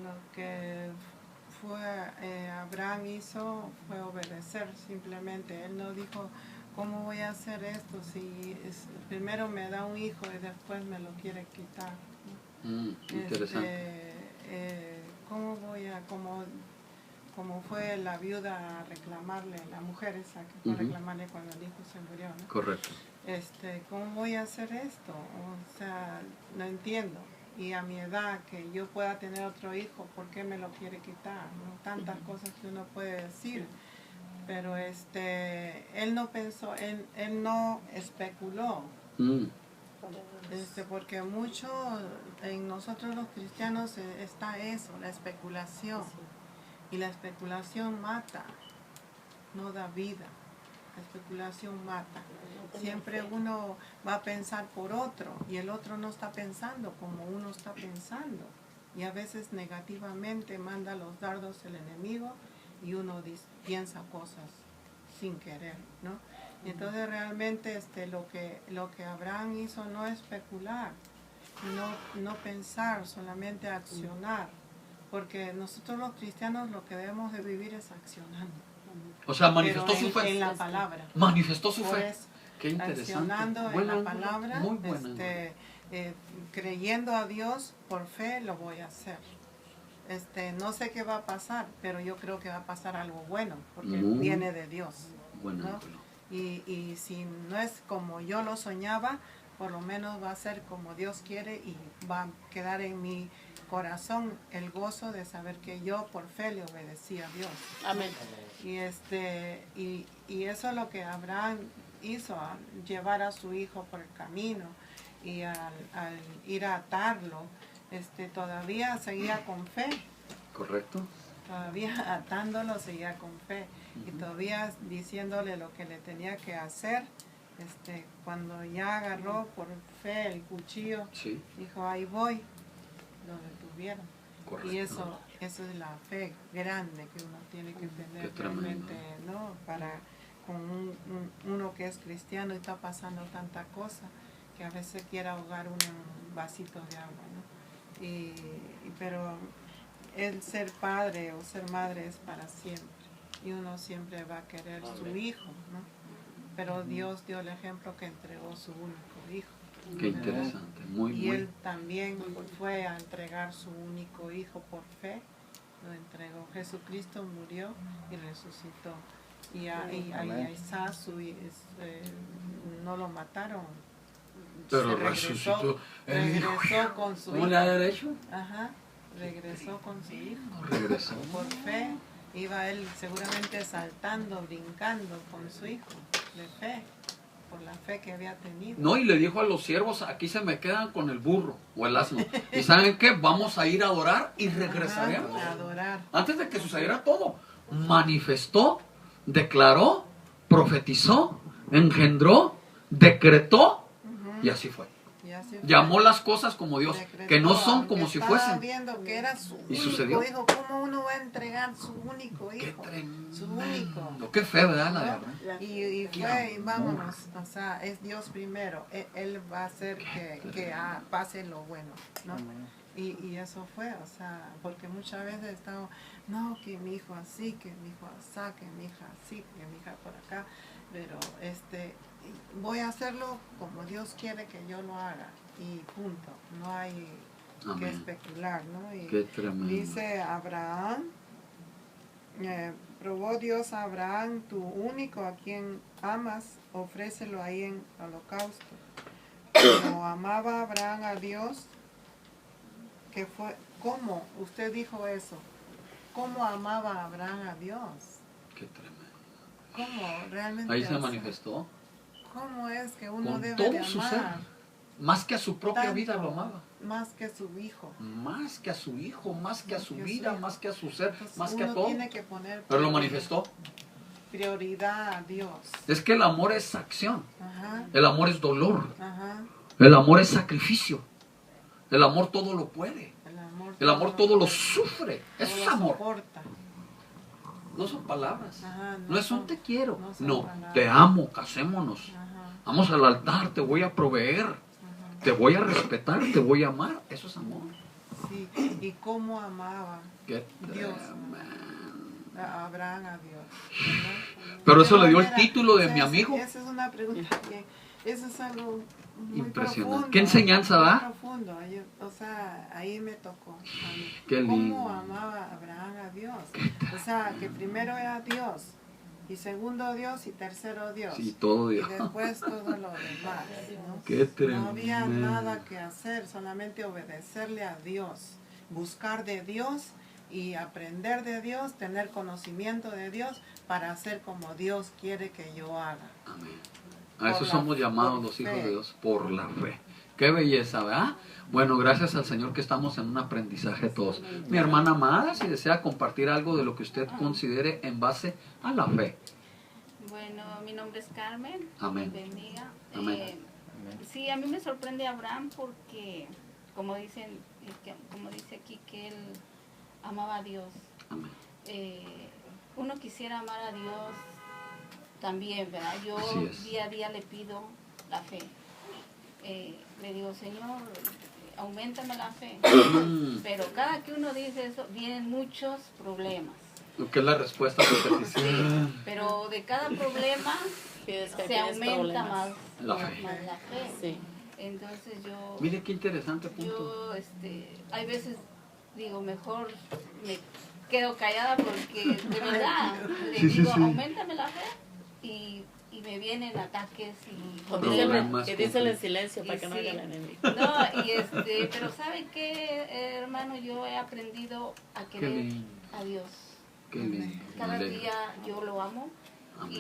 Lo que Abraham hizo fue obedecer simplemente. Él no dijo, ¿cómo voy a hacer esto si primero me da un hijo y después me lo quiere quitar? Interesante. ¿Cómo voy a, como fue la viuda a reclamarle, la mujer esa que fue a reclamarle cuando el hijo se murió, ¿no? Correcto. ¿Cómo voy a hacer esto? O sea, no entiendo. Y a mi edad, que yo pueda tener otro hijo, ¿por qué me lo quiere quitar? ¿No? Tantas cosas que uno puede decir. Pero él no pensó, él no especuló. Porque mucho en nosotros los cristianos está eso, la especulación. Y la especulación mata, no da vida. La especulación mata. Siempre uno va a pensar por otro y el otro no está pensando como uno está pensando. Y a veces negativamente manda los dardos el enemigo y uno piensa cosas sin querer, ¿no? Y entonces realmente lo que Abraham hizo no especular, no pensar, solamente accionar. Porque nosotros los cristianos lo que debemos de vivir es accionando. O sea, manifestó Pero su fe. en la palabra. Manifestó su fe. Pues, Qué interesante. accionando Buen en la ángulo, palabra, muy buen ángulo. creyendo a Dios por fe, lo voy a hacer. No sé qué va a pasar, pero yo creo que va a pasar algo bueno, porque viene de Dios. Buen ¿no? ángulo. Y si no es como yo lo soñaba, por lo menos va a ser como Dios quiere y va a quedar en mi corazón el gozo de saber que yo por fe le obedecí a Dios. Amén. Y eso es lo que Abraham hizo, al llevar a su hijo por el camino y al ir a atarlo, todavía seguía con fe. Correcto. Todavía atándolo seguía con fe y todavía diciéndole lo que le tenía que hacer. Cuando ya agarró por fe el cuchillo, Sí. dijo, ahí voy, lo detuvieron. Correcto. Y eso Esa es la fe grande que uno tiene que tener Qué tremendo. realmente, ¿no? Para con uno que es cristiano y está pasando tanta cosa que a veces quiere ahogar uno en un vasito de agua, ¿no? Pero el ser padre o ser madre es para siempre y uno siempre va a querer su hijo, ¿no? Pero Dios dio el ejemplo que entregó su único hijo. Qué interesante, muy, Y muy. él también fue a entregar su único hijo por fe, lo entregó. Jesucristo murió y resucitó. Y a Isaac no lo mataron. Pero Se resucitó. regresó con su ¿Cómo hijo. le ha derecho? Ajá, regresó con su hijo. Regresó. Por fe, iba él seguramente saltando, brincando con su hijo, de fe, por la fe que había tenido. No, y le dijo a los siervos, aquí se me quedan con el burro o el asno. ¿Y saben qué? Vamos a ir a adorar y regresaremos. Ajá, a adorar. Antes de que sucediera todo, manifestó, declaró, profetizó, engendró, decretó, y así fue. Y así fue. Llamó las cosas como Dios, Decretó, que no son aunque como si estaba fuesen. viendo que era su ¿Y único sucedió? hijo. ¿Cómo uno va a entregar su único Qué hijo? tremendo. Su único. Qué fe, ¿verdad? La de ¿No? Abraham. Y fue, y vámonos, o sea, es Dios primero. Él va a hacer que pase lo bueno, ¿no? Y eso fue, o sea, porque muchas veces estamos, no, que mi hijo así, que mi hijo así, que mi hija así, que mi hija por acá, pero voy a hacerlo como Dios quiere que yo lo haga, y punto, no hay que Amén. especular, ¿no? Y Qué tremendo. dice Abraham, probó Dios a Abraham, tu único a quien amas, ofrécelo ahí en holocausto. Como amaba Abraham a Dios, que fue, ¿cómo? Usted dijo eso. ¿Cómo amaba Abraham a Dios? Qué tremendo. ¿Cómo realmente? Ahí se o sea, manifestó. ¿Cómo es que uno Con debe todo de su amar? ser. Más que a su propia Tanto, vida lo amaba. Más que su hijo. Más que a su hijo, más que a su Más que a su vida, hijo. más que a su ser, Entonces, más que a uno todo. tiene que poner Pero lo manifestó. prioridad a Dios. Es que el amor es acción. Ajá, El amor es dolor. ajá. El amor es sacrificio. El amor todo lo puede. El El amor todo lo sufre. Eso todo es lo amor. soporta. No son palabras. Ajá, No es un te quiero. no son No, palabras. te amo, casémonos. Ajá, Vamos al altar, te voy a proveer. ajá. Te voy a respetar, te voy a amar. Eso es amor. Sí, y cómo amaba Qué Dios. tremendo. a Abraham a Dios, ¿verdad? Pero eso De le dio el manera- título de esa mi es- amigo. Esa es una pregunta bien. Eso es algo muy Impresionante. profundo. ¿Qué enseñanza muy da? profundo. O sea, ahí me tocó a mí. Qué lindo. ¿Cómo amaba Abraham a Dios? O sea, que primero era Dios, y segundo Dios, y tercero Dios. Sí, todo Y Dios. después todo lo demás, ¿no? Qué No había tremendo. nada que hacer, solamente obedecerle a Dios, buscar de Dios y aprender de Dios, tener conocimiento de Dios para hacer como Dios quiere que yo haga. Amén. A eso Por la- somos llamados por los hijos fe. de Dios, por la fe. Qué belleza, ¿verdad? Bueno, gracias al Señor que estamos en un aprendizaje todos. Mi hermana amada, si desea compartir algo de lo que usted considere en base a la fe. Bueno, mi nombre es Carmen. Amén. Dios bendiga. Amén. Sí, a mí me sorprende Abraham porque, como dice aquí, que él amaba a Dios. Amén. Uno quisiera amar a Dios también, ¿verdad? Yo Así es. día a día le pido la fe. Le digo, Señor, auméntame la fe. Pero cada que uno dice eso, vienen muchos problemas. Lo que es la respuesta a tu petición. Pero de cada problema Pides que se tienes aumenta problemas. más La fe. más la fe. Sí. Entonces yo, Mire qué interesante punto. hay veces digo, mejor me quedo callada porque de verdad le Sí, sí, digo, sí. auméntame la fe y me vienen ataques y O Problemas díselo, que díselo en con- silencio para Y que no sí. haya el enemigo. no, pero ¿sabe qué, hermano? Yo he aprendido a Qué querer lindo. a Dios. Qué lindo. Me Cada alegro. día yo lo amo. Amén.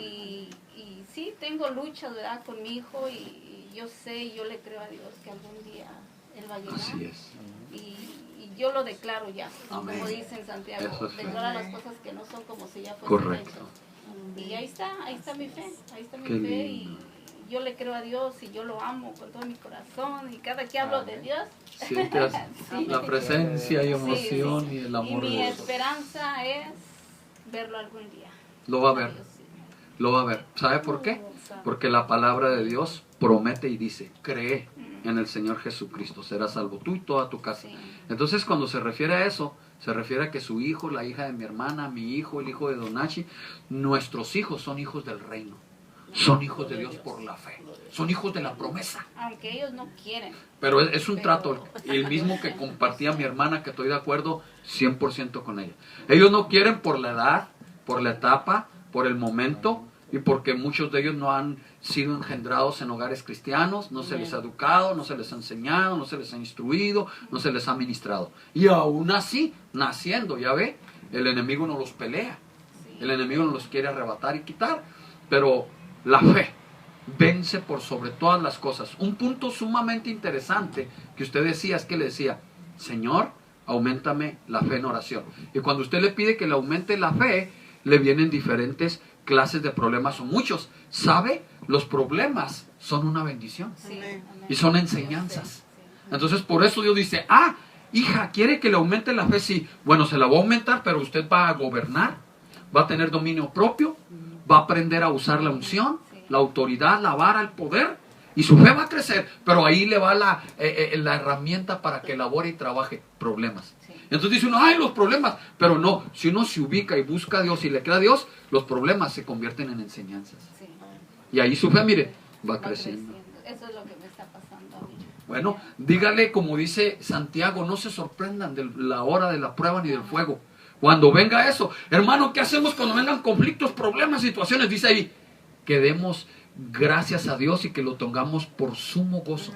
Y sí, tengo luchas, ¿verdad? Con mi hijo y yo sé, yo le creo a Dios que algún día Él va a llegar. Así es. Y yo lo declaro ya, Amén. como dice en Santiago, Eso es fe. declara las cosas que no son como si ya fuesen Correcto. hechas. Y ahí está mi fe, Qué y lindo. yo le creo a Dios y yo lo amo con todo mi corazón, y cada que hablo de Dios, Sientes sí, la presencia y emoción sí. y el amor Y mi de Dios. esperanza es verlo algún día. Lo va a ver. Dios, sí. Lo va a ver. ¿Sabe por qué? Porque la palabra de Dios promete y dice, cree en el Señor Jesucristo, serás salvo tú y toda tu casa. Sí. Entonces cuando se refiere a eso, se refiere a que su hijo, la hija de mi hermana, mi hijo, el hijo de Donachi, nuestros hijos son hijos del reino. Son hijos de Dios por la fe. Son hijos de la promesa. Aunque ellos no quieren. Pero es un trato, el mismo que compartía mi hermana, que estoy de acuerdo 100% con ella. Ellos no quieren por la edad, por la etapa, por el momento, y porque muchos de ellos no han sido engendrados en hogares cristianos, no se les ha educado, no se les ha enseñado, no se les ha instruido, no se les ha ministrado. Y aún así, naciendo, ya ve, el enemigo no los pelea, el enemigo no los quiere arrebatar y quitar, pero la fe vence por sobre todas las cosas. Un punto sumamente interesante que usted decía es que le decía, Señor, auméntame la fe en oración. Y cuando usted le pide que le aumente la fe, le vienen diferentes clases de problemas o muchos. ¿Sabe? Los problemas son una bendición. Sí. Y son enseñanzas. Entonces por eso Dios dice, hija, ¿quiere que le aumente la fe? Sí. Bueno, se la va a aumentar, pero usted va a gobernar, va a tener dominio propio, va a aprender a usar la unción, la autoridad, la vara, el poder, y su fe va a crecer, pero ahí le va la herramienta para que elabore y trabaje problemas. Entonces dice uno, los problemas, pero no, si uno se ubica y busca a Dios y le cree a Dios, los problemas se convierten en enseñanzas. Sí. Y ahí su fe, mire, va creciendo. Eso es lo que me está pasando a mí. Bueno, dígale como dice Santiago, no se sorprendan de la hora de la prueba ni del fuego. Cuando venga eso, hermano, ¿qué hacemos cuando vengan conflictos, problemas, situaciones? Dice ahí, que demos gracias a Dios y que lo tengamos por sumo gozo.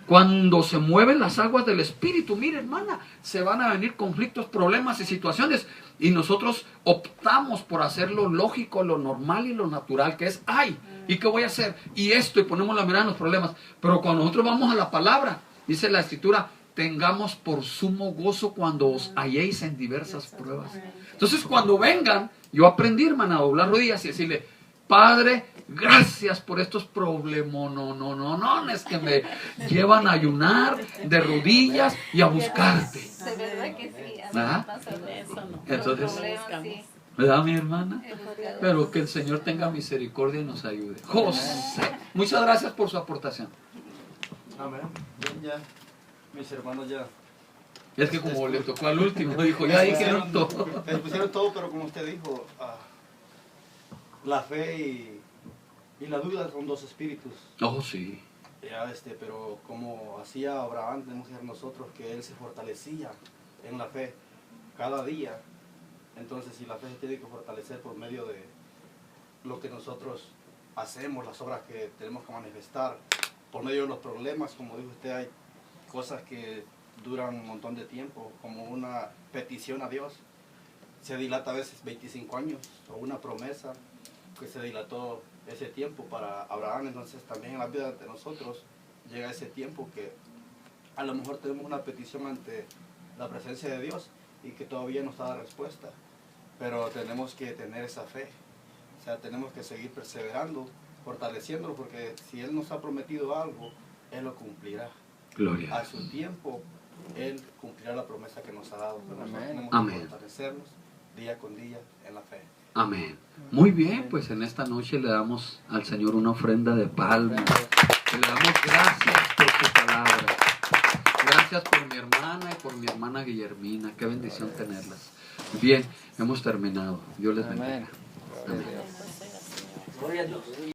Cuando se mueven las aguas del Espíritu, mire hermana, se van a venir conflictos, problemas y situaciones, y nosotros optamos por hacer lo lógico, lo normal y lo natural, que es, ¿y qué voy a hacer? Y esto, y ponemos la mirada en los problemas. Pero cuando nosotros vamos a la palabra, dice la Escritura, tengamos por sumo gozo cuando os halléis en diversas pruebas. Entonces cuando vengan, yo aprendí, hermana, a doblar rodillas y decirle, Padre, gracias por estos problemonononones que me llevan a ayunar de rodillas y a buscarte. De verdad que sí. ¿Ah? Entonces, ¿verdad, mi hermana? Pero que el Señor tenga misericordia y nos ayude. José, muchas gracias por su aportación. Amén. Bien, ya. Mis hermanos ya. Es que como le tocó al último, dijo, ya dijeron todo. Pusieron todo, pero como usted dijo, la fe y la duda son dos espíritus. Oh, sí. Ya, pero como hacía Abraham, tenemos que ser nosotros, que él se fortalecía en la fe cada día. Entonces, si la fe se tiene que fortalecer por medio de lo que nosotros hacemos, las obras que tenemos que manifestar, por medio de los problemas, como dijo usted, hay cosas que duran un montón de tiempo, como una petición a Dios. Se dilata a veces 25 años, o una promesa que se dilató ese tiempo para Abraham. Entonces también en la vida de nosotros llega ese tiempo que a lo mejor tenemos una petición ante la presencia de Dios y que todavía no está la respuesta, pero tenemos que tener esa fe, o sea, tenemos que seguir perseverando, fortaleciéndolo, porque si Él nos ha prometido algo, Él lo cumplirá. Gloria. A su tiempo, Él cumplirá la promesa que nos ha dado, pero nosotros tenemos que fortalecernos día con día en la fe. Amén. Muy bien, pues en esta noche le damos al Señor una ofrenda de palmas. Le damos gracias por su palabra. Gracias por mi hermana y por mi hermana Guillermina. Qué bendición tenerlas. Bien, hemos terminado. Dios les bendiga. Amén. Gloria a Dios.